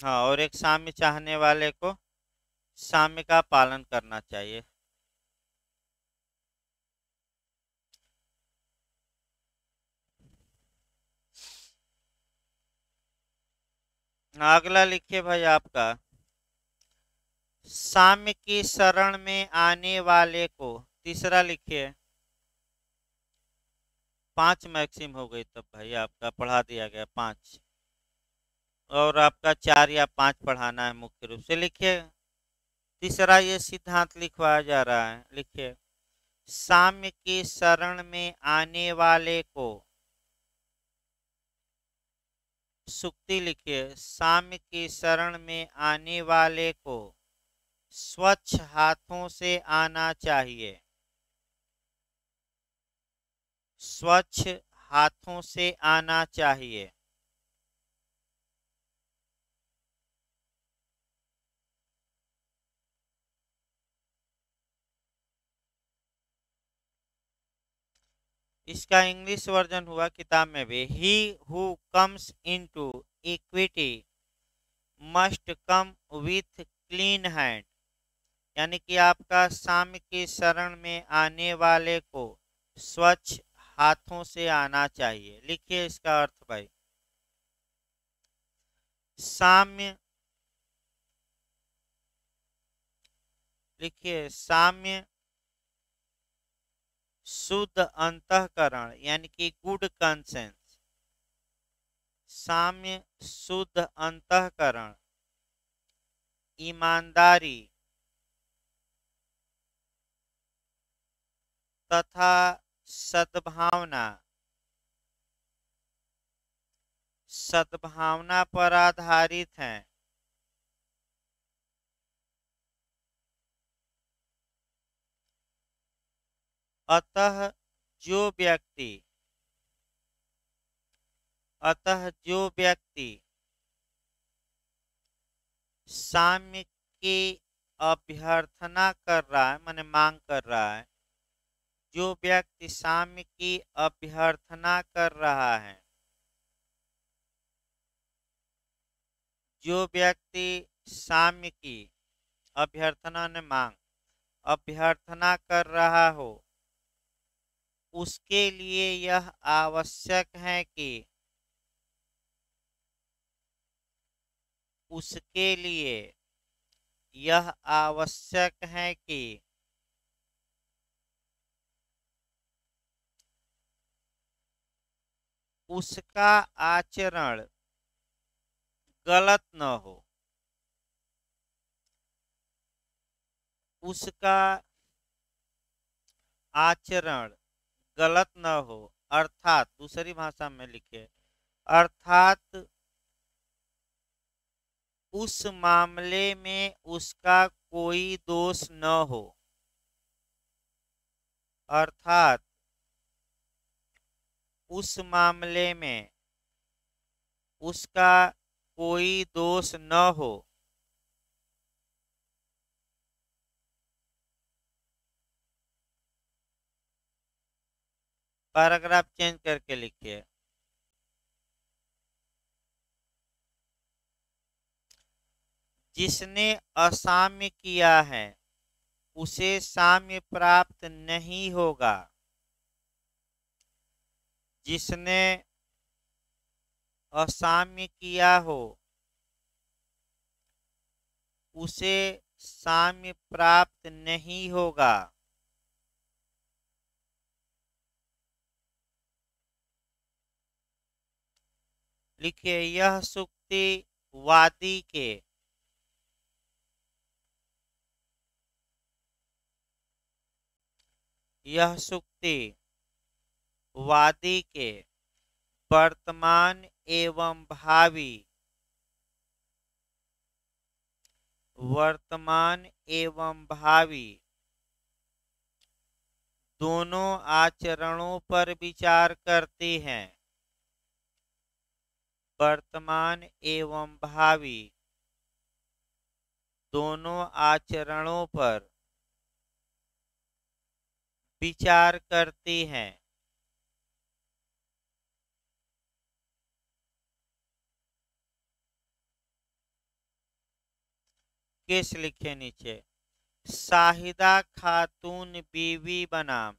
हाँ, और एक साम्य चाहने वाले को साम्य का पालन करना चाहिए। अगला लिखिए भाई आपका, साम्य की शरण में आने वाले को, तीसरा लिखिए। 5 मैक्सिम हो गई तब भाई, आपका पढ़ा दिया गया 5, और आपका 4 या 5 पढ़ाना है मुख्य रूप से। लिखिए तीसरा ये सिद्धांत लिखवाया जा रहा है, लिखिए साम्य की शरण में आने वाले को, सुक्ति लिखिए, साम्य की शरण में आने वाले को स्वच्छ हाथों से आना चाहिए, स्वच्छ हाथों से आना चाहिए। इसका इंग्लिश वर्जन हुआ किताब में भी, he who comes into equity must come with clean hand, यानी कि आपका साम्य की शरण में आने वाले को स्वच्छ हाथों से आना चाहिए। लिखिए इसका अर्थ भाई, साम्य, लिखिए साम्य शुद्ध अंतःकरण, यानी कि गुड कंसेंस, साम्य शुद्ध अंतःकरण, ईमानदारी तथा सद्भावना, सद्भावना पर आधारित है। अतः जो व्यक्ति, अतः जो व्यक्ति साम्य की अभ्यर्थना कर रहा है, माने मांग कर रहा है, जो व्यक्ति साम्य की अभ्यर्थना कर रहा है, जो व्यक्ति साम्य की अभ्यर्थना ने मांग अभ्यर्थना कर रहा हो, उसके लिए यह आवश्यक है कि उसके लिए यह आवश्यक है कि उसका आचरण गलत न हो, उसका आचरण गलत न हो, अर्थात दूसरी भाषा में लिखे, अर्थात उस मामले में उसका कोई दोष न हो, अर्थात उस मामले में उसका कोई दोष न हो, पैराग्राफ चेंज करके लिखिए। जिसने असाम्य किया है उसे साम्य प्राप्त नहीं होगा, जिसने असाम्य किया हो उसे साम्य प्राप्त नहीं होगा। लिखिए, यह सूक्ति वादी के यह सूक्ति वादी के वर्तमान एवं भावी दोनों आचरणों पर विचार करती हैं। वर्तमान एवं भावी दोनों आचरणों पर विचार करती हैं। केस लिखे नीचे, शाहिदा खातून बीवी बनाम,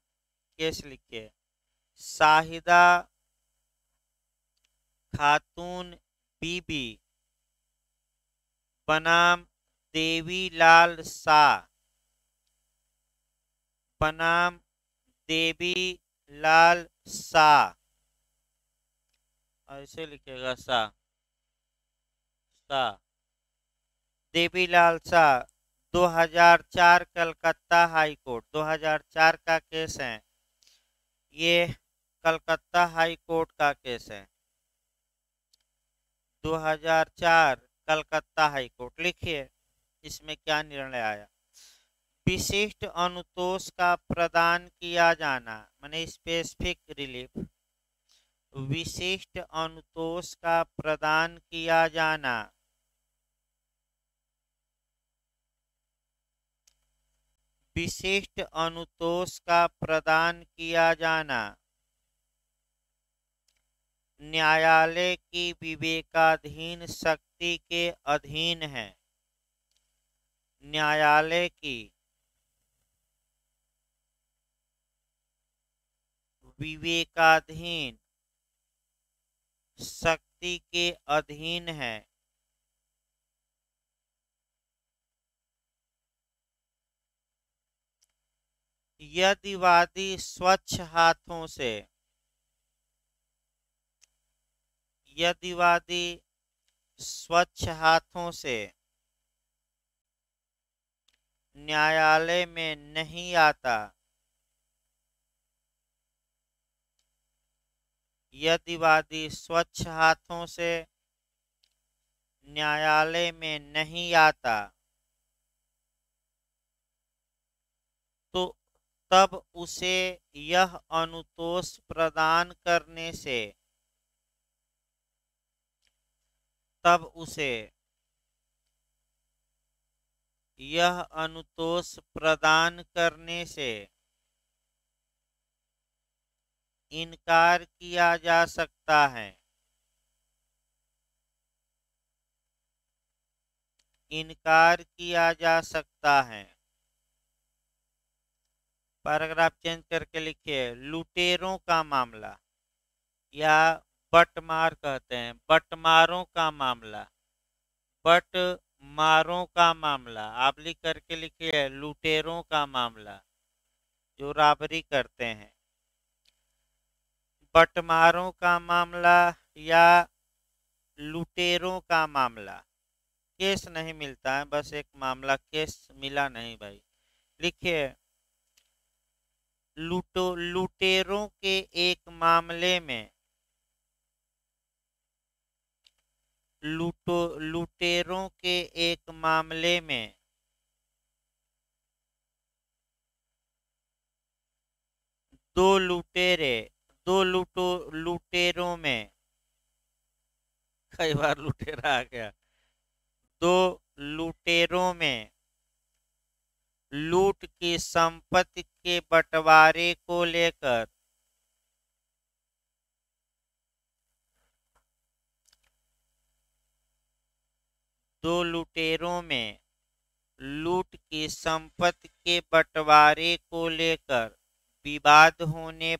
केस लिखिए, शाहिदा खातून बीबी बनाम देवीलाल शाह बनाम देवीलाल शाह, ऐसे लिखेगा शाह, शाह देवीलाल शाह, 2004 कलकत्ता हाई कोर्ट, 2004 का केस है ये, कलकत्ता हाई कोर्ट का केस है, 2004 कलकत्ता हाई कोर्ट। लिखिए इसमें क्या निर्णय आया। विशिष्ट अनुतोष का प्रदान किया जाना, माने स्पेसिफिक रिलीफ, विशिष्ट अनुतोष का प्रदान किया जाना, विशिष्ट अनुतोष का प्रदान किया जाना न्यायालय की विवेकाधीन शक्ति के अधीन है। न्यायालय की विवेकाधीन शक्ति के अधीन है। यदि वादी स्वच्छ हाथों से, यदि वादी स्वच्छ हाथों से न्यायालय में नहीं आता, यदि वादी स्वच्छ हाथों से न्यायालय में नहीं आता तो तब उसे यह अनुतोष प्रदान करने से तब उसे यह अनुतोष प्रदान करने से इनकार किया जा सकता है। इनकार किया जा सकता है। पैराग्राफ चेंज करके लिखिए, लुटेरों का मामला या बटमार कहते हैं, बटमारों का मामला, बटमारों का मामला। आप लिख करके लिखिए, लुटेरों का मामला, जो राबरी करते हैं। बटमारों का मामला या लुटेरों का मामला। केस नहीं मिलता है, बस एक मामला, केस मिला नहीं भाई। लिखिए, लुटेरों के एक मामले में लुटेरों के एक मामले में दो लुटेरों में, कई बार लुटेरा आ गया, दो लुटेरों में लूट की संपत्ति के बंटवारे को लेकर दो लुटेरों में लूट की संपत्ति के बंटवारे को लेकर विवाद होने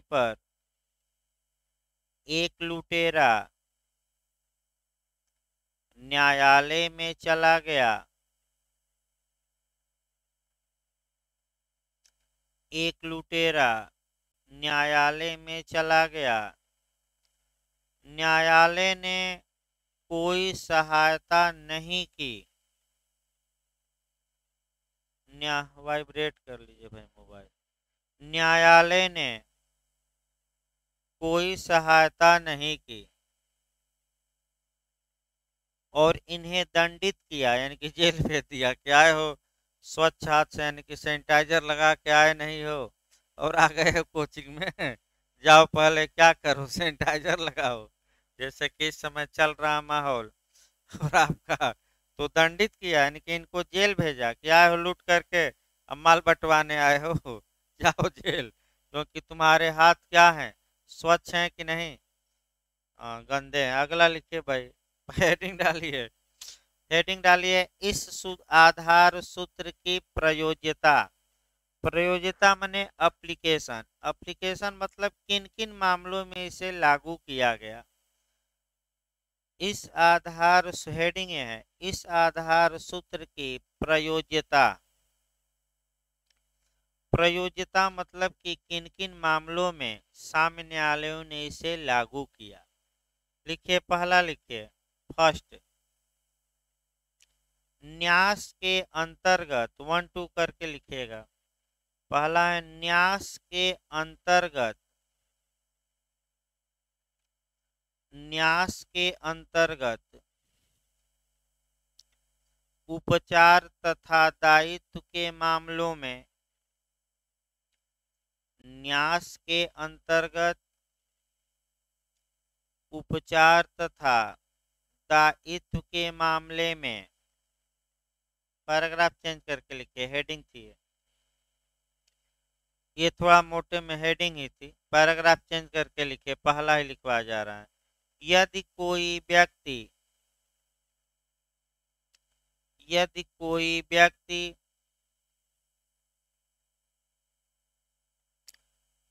पर एक लुटेरा न्यायालय में चला गया। एक लुटेरा न्यायालय में चला गया। न्यायालय ने कोई सहायता नहीं की। वाइब्रेट कर लीजिए भाई मोबाइल। न्यायालय ने कोई सहायता नहीं की और इन्हें दंडित किया, यानी कि जेल भेज दिया। क्या है हो, स्वच्छ हाथ से, यानी कि सैनिटाइजर लगा के आए नहीं हो और आ गए हो कोचिंग में। जाओ पहले क्या करो, सैनिटाइजर लगाओ, जैसे कि इस समय चल रहा माहौल। और आपका तो दंडित किया, यानी कि इनको जेल भेजा। क्या हो, लूट करके अब माल बंटवाने आए हो, जाओ जेल, क्योंकि तुम्हारे हाथ क्या हैं, स्वच्छ हैं कि नहीं, गंदे हैं। अगला लिखिए भाई, हेडिंग डालिए। हेडिंग डालिए, इस आधार सूत्र की प्रयोज्यता। प्रयोज्यता माने एप्लीकेशन। एप्लीकेशन मतलब किन किन मामलों में इसे लागू किया गया। इस आधार, हेडिंग है, इस आधार सूत्र की प्रयोज्यता। प्रयोज्यता मतलब कि किन किन मामलों में सामान्य न्यायालयों ने इसे लागू किया। लिखिए, पहला लिखिए, फर्स्ट, न्यास के अंतर्गत, 1 2 करके लिखिएगा। पहला है न्यास के अंतर्गत, न्यास के अंतर्गत उपचार तथा दायित्व के मामलों में, न्यास के अंतर्गत उपचार तथा दायित्व के मामले में। पैराग्राफ चेंज करके लिखिए, हेडिंग थी ये, थोड़ा मोटे में हेडिंग ही थी। पैराग्राफ चेंज करके लिखिए, पहला ही लिखवा जा रहा है। यदि कोई व्यक्ति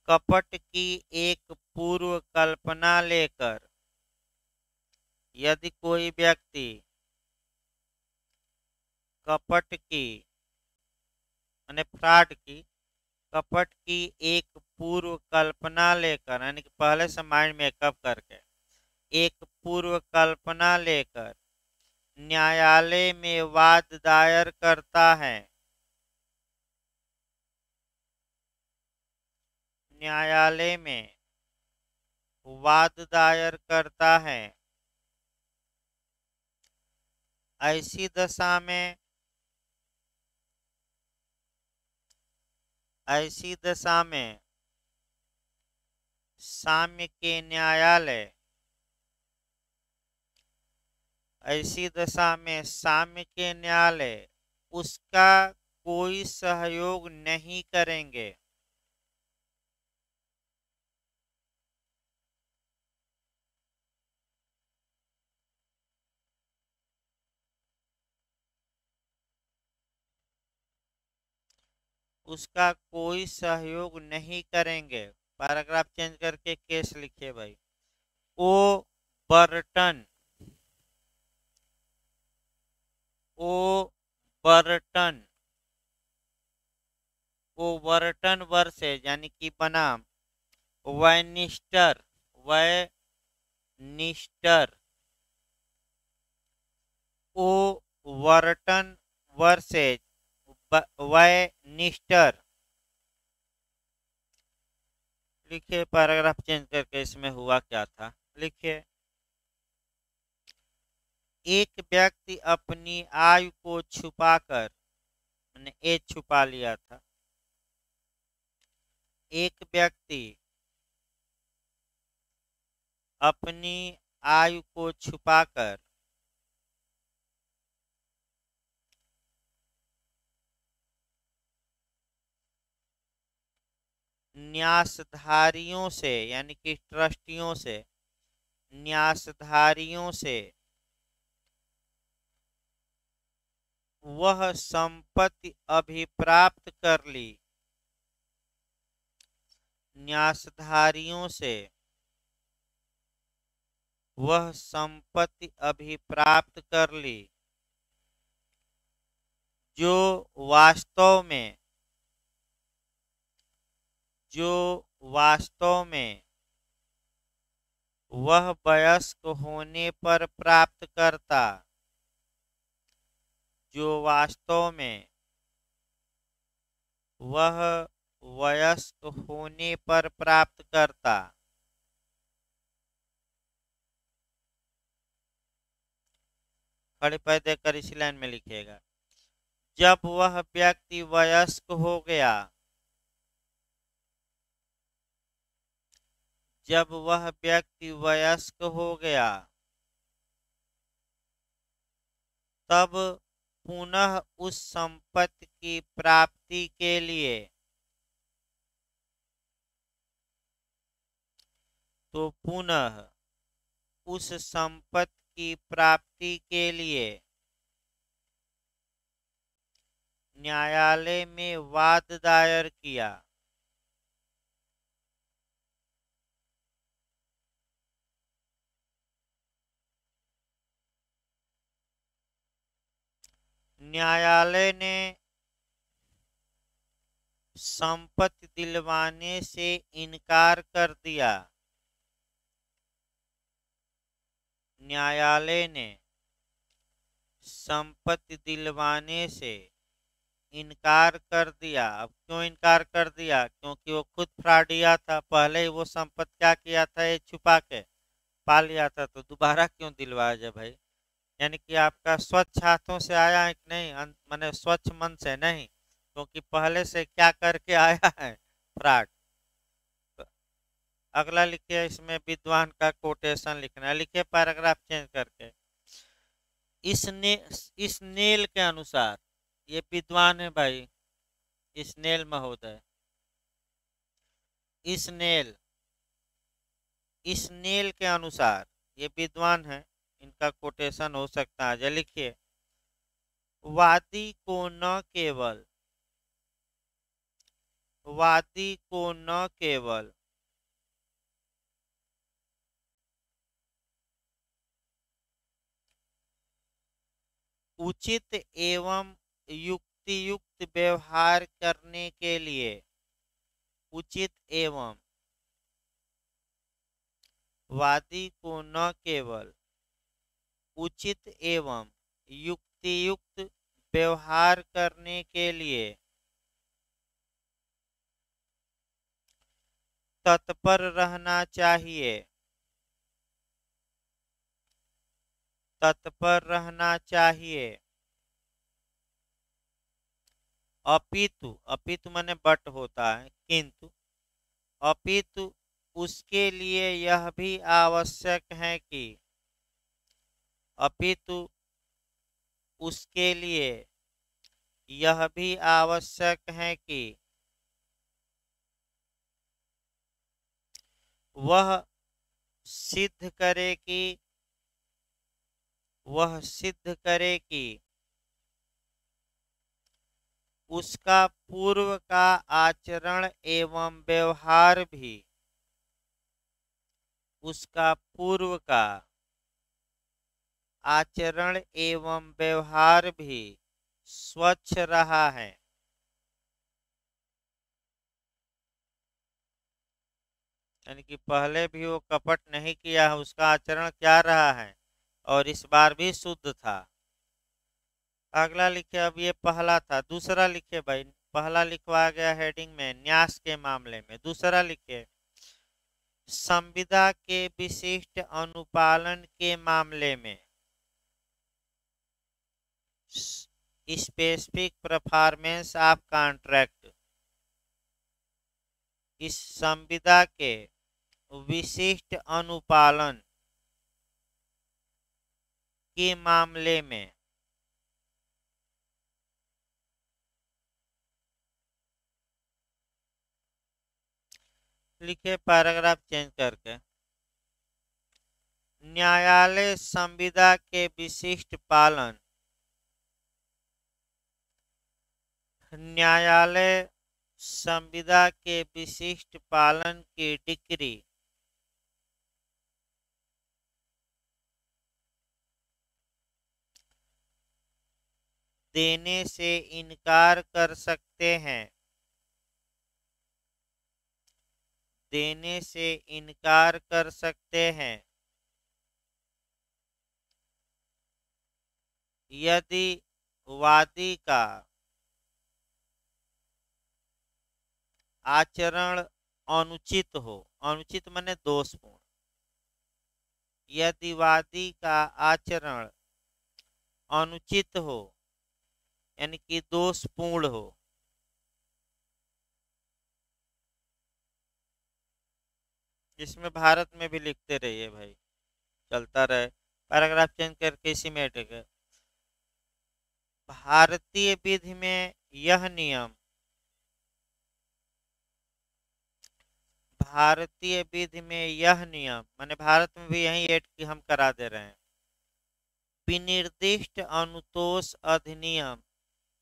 कपट की एक पूर्व कल्पना लेकर, यदि कोई व्यक्ति कपट की यानी फ्रॉड की, कपट की एक पूर्व कल्पना लेकर, यानी कि पहले से माइंड मेकअप करके एक पूर्व कल्पना लेकर न्यायालय में वाद दायर करता है, न्यायालय में वाद दायर करता है, ऐसी दशा में, ऐसी दशा में साम्य के न्यायालय, ऐसी दशा में साम्य के न्यायालय उसका कोई सहयोग नहीं करेंगे। उसका कोई सहयोग नहीं करेंगे। पैराग्राफ चेंज करके केस लिखिए भाई। ओ बर्टन, ओ बर्टन, ओवर्टन वर्सेज यानी कि बनाम वैनिस्टर, वैनिस्टर, ओवर्टन वर्सेज वैनिस्टर। लिखिए पैराग्राफ चेंज करके इसमें हुआ क्या था, लिखिए। एक व्यक्ति अपनी आयु को छुपाकर, मैंने एज छुपा लिया था, एक व्यक्ति अपनी आयु को छुपाकर न्यासधारियों से यानी कि ट्रस्टियों से, न्यासधारियों से वह संपत्ति अभिप्राप्त कर ली, न्यासधारियों से वह संपत्ति अभिप्राप्त कर ली जो वास्तव में, जो वास्तव में वह वयस्क होने पर प्राप्त करता, जो वास्तव में वह वयस्क होने पर प्राप्त करता। खड़े पैर देकर इसी लाइन में लिखिएगा। जब वह व्यक्ति वयस्क हो गया, जब वह व्यक्ति वयस्क हो गया, तब पुनः उस संपत्ति की प्राप्ति के लिए, तो पुनः उस संपत्ति की प्राप्ति के लिए न्यायालय में वाद दायर किया, न्यायालय ने संपत्ति दिलवाने से इनकार कर दिया, न्यायालय ने संपत्ति दिलवाने से इनकार कर दिया। अब क्यों इनकार कर दिया? क्योंकि वो खुद फ्रॉडिया था, पहले ही वो संपत्ति क्या किया था, ये छुपा के पा लिया था, तो दोबारा क्यों दिलवाया जाए भाई। यानी कि आपका स्वच्छ हाथों से आया है कि नहीं, माने स्वच्छ मन से नहीं, क्योंकि पहले से क्या करके आया है, फ्रॉड। तो अगला लिखिए, इसमें विद्वान का कोटेशन लिखना है, लिखिए पैराग्राफ चेंज करके। स्नेल के अनुसार, ये विद्वान है भाई, स्नेल महोदय, स्नेल, स्नेल के अनुसार, ये विद्वान है, इनका कोटेशन हो सकता है। लिखिए, वादी को न केवल, वादी को न केवल उचित एवं युक्तियुक्त व्यवहार करने के लिए, उचित एवं, वादी को न केवल उचित एवं युक्तियुक्त व्यवहार करने के लिए तत्पर रहना चाहिए, तत्पर रहना चाहिए। अपितु, अपितु माने बट होता है, किंतु, अपितु उसके लिए यह भी आवश्यक है कि अपितु उसके लिए यह भी आवश्यक है कि वह सिद्ध करे कि उसका पूर्व का आचरण एवं व्यवहार भी उसका पूर्व का आचरण एवं व्यवहार भी स्वच्छ रहा है। यानी कि पहले भी वो कपट नहीं किया है, उसका आचरण क्या रहा है और इस बार भी शुद्ध था। अगला लिखे, अब ये पहला था, दूसरा लिखे भाई। पहला लिखवा गया हेडिंग में न्यास के मामले में। दूसरा लिखे संविदा के विशिष्ट अनुपालन के मामले में स्पेसिफिक परफॉर्मेंस ऑफ कॉन्ट्रैक्ट। इस संविदा के विशिष्ट अनुपालन के मामले में लिखे पैराग्राफ चेंज करके न्यायालय संविदा के विशिष्ट पालन न्यायालय संविदा के विशिष्ट पालन की डिक्री देने से इनकार कर सकते हैं यदि वादी का आचरण अनुचित हो। अनुचित माने दोषपूर्ण। यदि वादी का आचरण अनुचित हो यानी कि दोषपूर्ण हो। इसमें भारत में भी लिखते रहिए भाई, चलता रहे। पैराग्राफ चेंज करके इसी में अटके। भारतीय विधि में यह नियम माने भारत में भी यही ऐड की हम करा दे रहे हैं। विनिर्दिष्ट अनुतोष अधिनियम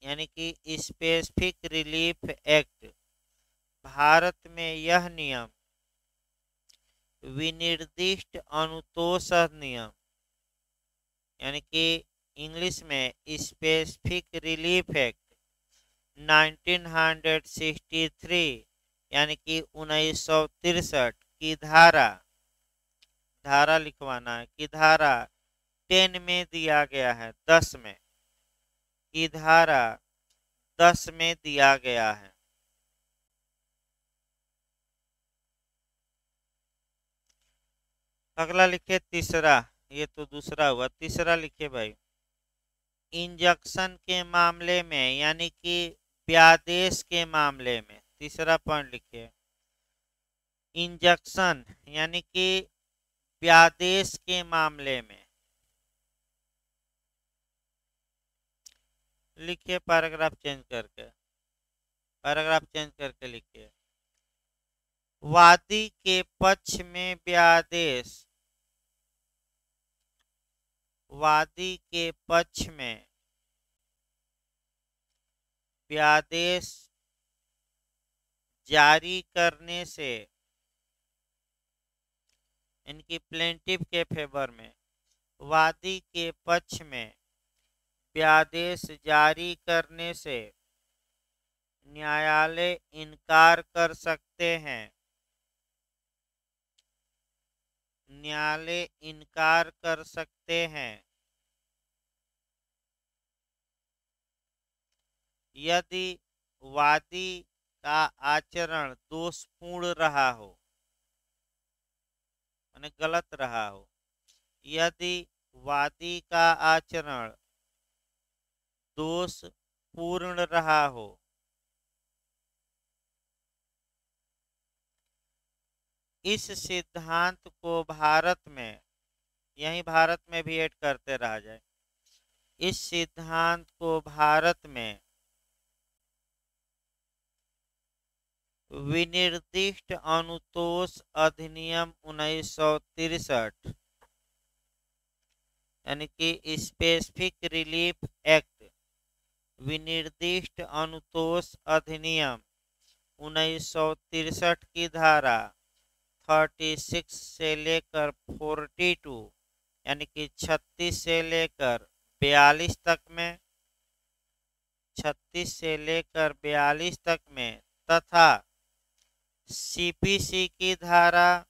यानी कि स्पेसिफिक रिलीफ एक्ट। भारत में यह नियम विनिर्दिष्ट अनुतोष अधिनियम यानी कि इंग्लिश में स्पेसिफिक रिलीफ एक्ट 1963 यानी कि 1963 की धारा लिखवाना है कि धारा 10 में दिया गया है, 10 में की धारा 10 में दिया गया है। अगला लिखे तीसरा, ये तो दूसरा हुआ। तीसरा लिखे भाई इंजक्शन के मामले में यानी कि व्यादेश के मामले में। तीसरा पॉइंट लिखिए इंजक्शन यानी कि व्यादेश के मामले में। लिखिए पैराग्राफ चेंज करके लिखिए वादी के पक्ष में व्यादेश जारी करने से इनकी प्लेंटिफ के फेवर में वादी के पक्ष में व्यादेश जारी करने से न्यायालय इनकार कर सकते हैं यदि वादी का आचरण दोषपूर्ण रहा हो माने गलत रहा हो। यदि वादी का आचरण दोषपूर्ण रहा हो। इस सिद्धांत को भारत में, यही भारत में भी ऐड करते रहा जाए, इस सिद्धांत को भारत में विनिर्दिष्ट अनुतोष अधिनियम 1963 यानी कि स्पेसिफिक रिलीफ एक्ट, विनिर्दिष्ट अनुतोष अधिनियम 1963 की धारा 36 से लेकर 42 यानी कि 36 से लेकर 42 तक में, 36 से लेकर 42 तक में, तथा सीपीसी की धारा,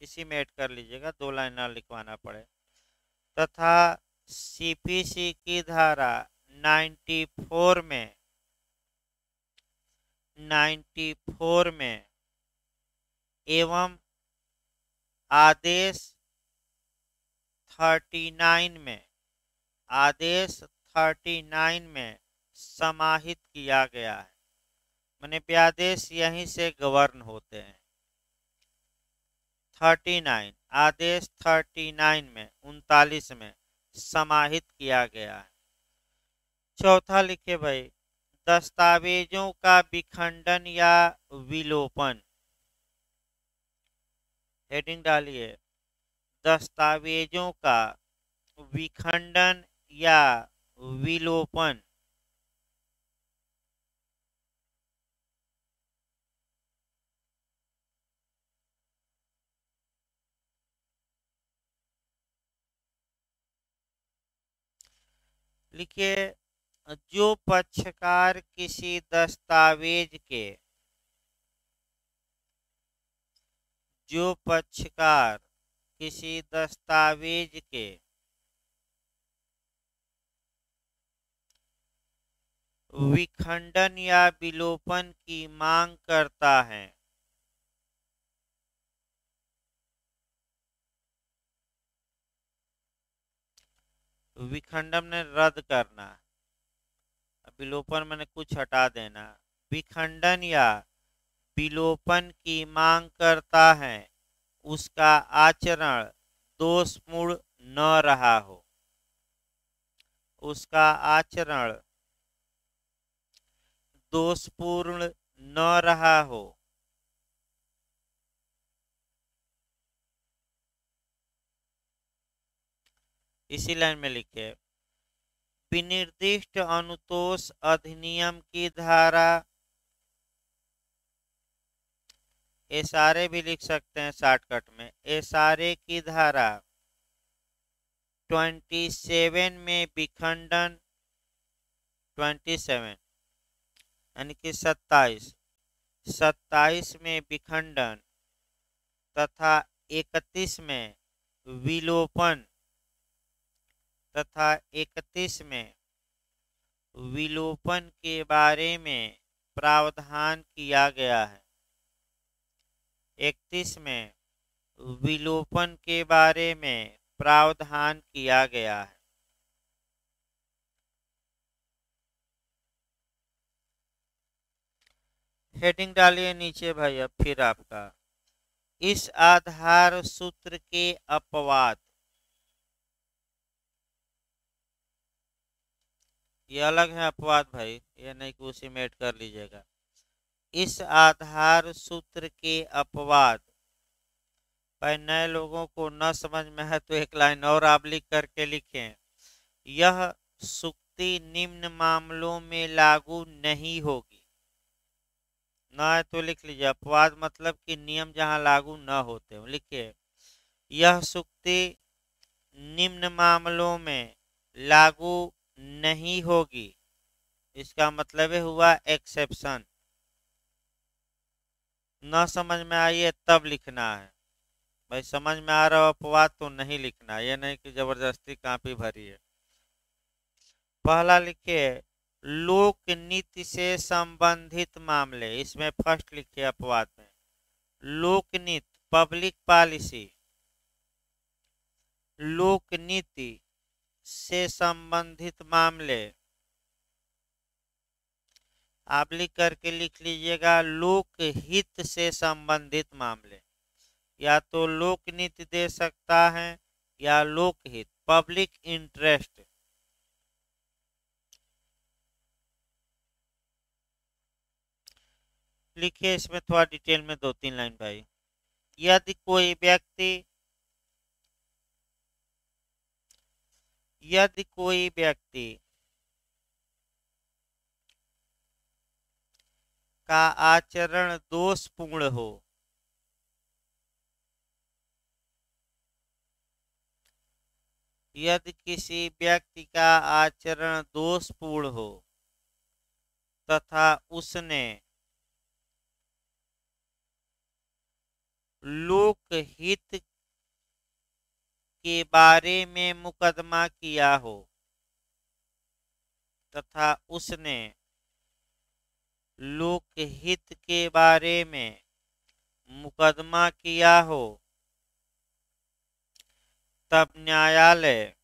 इसी में ऐड कर लीजिएगा, 2 लाइन ना लिखवाना पड़े, तथा सीपीसी की धारा 94 में, 94 में एवं आदेश 39 में, आदेश 39 में समाहित किया गया है। माने व्यादेश यहीं से गवर्न होते हैं। 39 आदेश 39 में 39 में समाहित किया गया है। चौथा लिखे भाई, दस्तावेजों का विखंडन या विलोपन। हेडिंग डालिए, दस्तावेजों का विखंडन या विलोपन। लिखिए, जो पक्षकार किसी दस्तावेज के, जो पक्षकार किसी दस्तावेज के विखंडन या विलोपन की मांग करता है, विखंडन ने रद्द करना, विलोपन मैंने कुछ हटा देना, विखंडन या विलोपन की मांग करता है, उसका आचरण दोषपूर्ण न रहा हो, उसका आचरण दोषपूर्ण न रहा हो, इसी लाइन में लिखे, विनिर्दिष्ट अनुतोष अधिनियम की धारा, एसआरए भी लिख सकते हैं शॉर्टकट में, एसआरए की धारा 27 में विखंडन, 27 यानी कि 27, 27 में विखंडन तथा 31 में विलोपन, तथा 31 में विलोपन के बारे में प्रावधान किया गया है, 31 में विलोपन के बारे में प्रावधान किया गया है। हेडिंग डालिए नीचे भाई, अब फिर आपका, इस आधार सूत्र के अपवाद, ये अलग है अपवाद भाई, ये नहीं कि उसी में ऐड कर लीजिएगा। इस आधार सूत्र के अपवाद, भाई नए लोगों को न समझ में है तो एक लाइन और आप लिख करके लिखें, यह सूक्ति निम्न मामलों में लागू नहीं होगी। न है तो लिख लीजिए, अपवाद मतलब कि नियम जहां लागू न होते हो, लिखिए, यह सूक्ति निम्न मामलों में लागू नहीं होगी, इसका मतलब हुआ एक्सेप्शन। न समझ में आइए तब लिखना है भाई, समझ में आ रहा हो अपवाद तो नहीं लिखना, ये नहीं कि जबरदस्ती कॉपी भरी है। पहला लिखिए, लोक नीति से संबंधित मामले, इसमें फर्स्ट लिखिए अपवाद में, लोक नीति पब्लिक पॉलिसी, लोक नीति से संबंधित मामले, आप लिख करके लिख लीजिएगा लोक हित से संबंधित मामले, या तो लोकनीति दे सकता है या लोकहित, पब्लिक इंटरेस्ट। लिखिए इसमें थोड़ा डिटेल में 2-3 लाइन भाई। यदि कोई व्यक्ति का आचरण दोषपूर्ण हो, यदि किसी व्यक्ति का आचरण दोषपूर्ण हो तथा उसने लोकहित के बारे में मुकदमा किया हो, तथा उसने लोकहित के बारे में मुकदमा किया हो, तब न्यायालय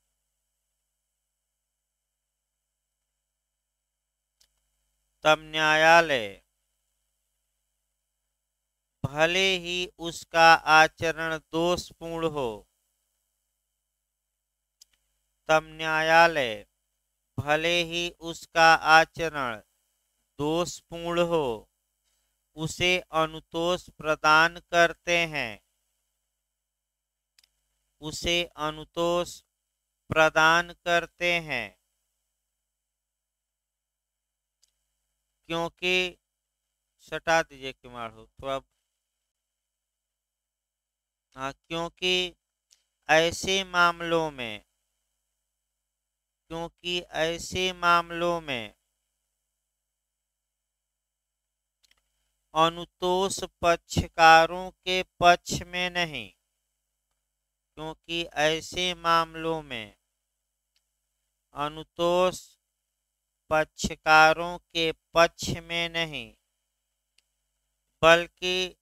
भले ही उसका आचरण दोषपूर्ण हो, तब न्यायालय भले ही उसका आचरण दोषपूर्ण हो उसे अनुतोष प्रदान करते हैं, उसे अनुतोष प्रदान करते हैं, क्योंकि सटा दीजिए किमाड़ हो थोड़ा। हाँ, क्योंकि ऐसे मामलों में अनुतोष पक्षकारों के पक्ष में नहीं, क्योंकि ऐसे मामलों में अनुतोष पक्षकारों के पक्ष में नहीं बल्कि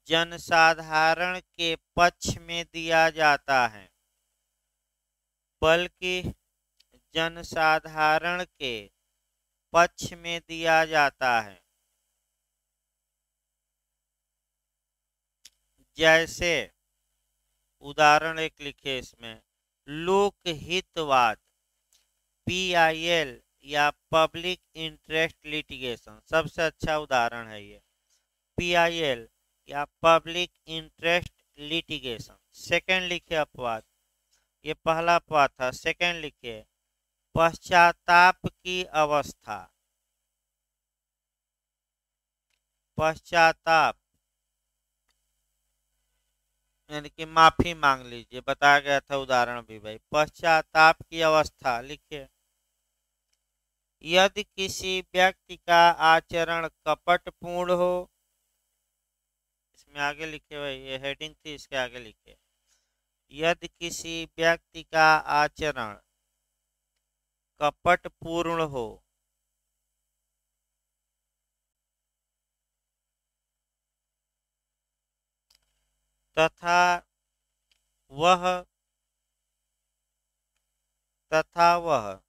जनसाधारण के पक्ष में दिया जाता है, बल्कि जनसाधारण के पक्ष में दिया जाता है। जैसे उदाहरण एक लिखे इसमें, लोकहितवाद PIL या पब्लिक इंटरेस्ट लिटिगेशन, सबसे अच्छा उदाहरण है ये। PIL या पब्लिक इंटरेस्ट लिटिगेशन। सेकंड लिखे अपवाद, ये पहला अपवाद था। सेकंड लिखे पश्चाताप की अवस्था। पश्चाताप यानी कि माफी मांग लीजिए, बताया गया था उदाहरण भी भाई। पश्चाताप की अवस्था लिखिए, यदि किसी व्यक्ति का आचरण कपटपूर्ण हो, इसमें आगे लिखे भाई, ये हेडिंग थी, इसके आगे लिखे, यदि किसी व्यक्ति का आचरण कपटपूर्ण हो तथा वह तथा वह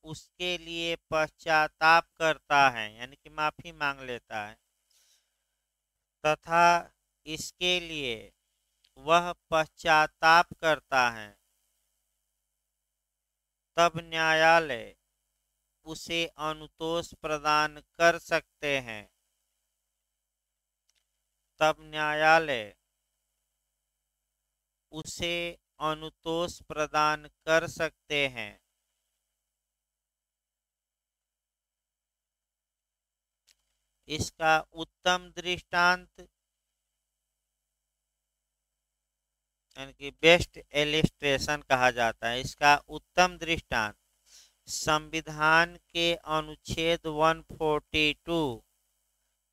उसके लिए पश्चाताप करता है, यानी कि माफी मांग लेता है, तथा इसके लिए वह पश्चाताप करता है, तब न्यायालय उसे अनुतोष प्रदान कर सकते हैं, तब न्यायालय उसे अनुतोष प्रदान कर सकते हैं। इसका उत्तम दृष्टांत यानी कि बेस्ट इलिस्ट्रेशन कहा जाता है। इसका उत्तम दृष्टांत संविधान के अनुच्छेद 142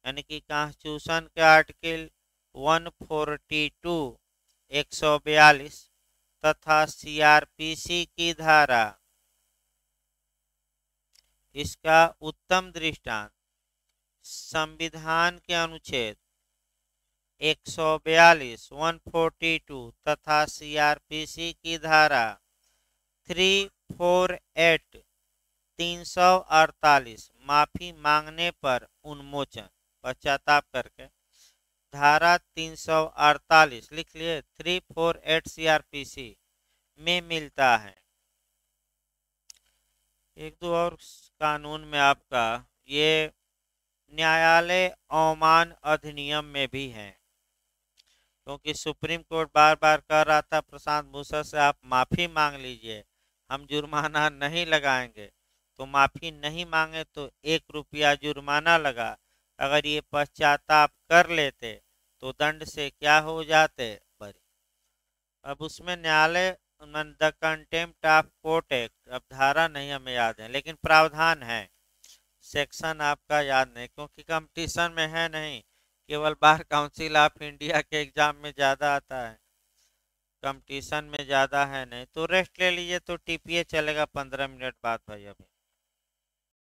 यानी कि कॉन्स्टिट्यूशन के आर्टिकल 142 142 तथा CRPC की धारा। इसका उत्तम दृष्टांत संविधान के अनुच्छेद 142 142 तथा CRPC की धारा 348 348 माफी मांगने पर उन्मोचन, पश्चाताप करके। धारा 348 लिख लिए, 348 सीआरपीसी में मिलता है। एक दो और कानून में आपका ये न्यायालय अवमान अधिनियम में भी है, क्योंकि सुप्रीम कोर्ट बार बार कह रहा था प्रशांत भूषण से आप माफी मांग लीजिए, हम जुर्माना नहीं लगाएंगे। तो माफी नहीं मांगे तो 1 रुपया जुर्माना लगा। अगर ये पश्चाताप कर लेते तो दंड से क्या हो जाते, बरी। अब उसमें न्यायालय the contempt of court act, अब धारा नहीं हमें याद है लेकिन प्रावधान है, सेक्शन आपका याद नहीं क्योंकि कंपटीशन में है नहीं, केवल बार काउंसिल ऑफ इंडिया के एग्जाम में ज़्यादा आता है, कंपटीशन में ज़्यादा है नहीं। तो रेस्ट ले लीजिए, तो टीपीए चलेगा 15 मिनट बाद भाई अभी।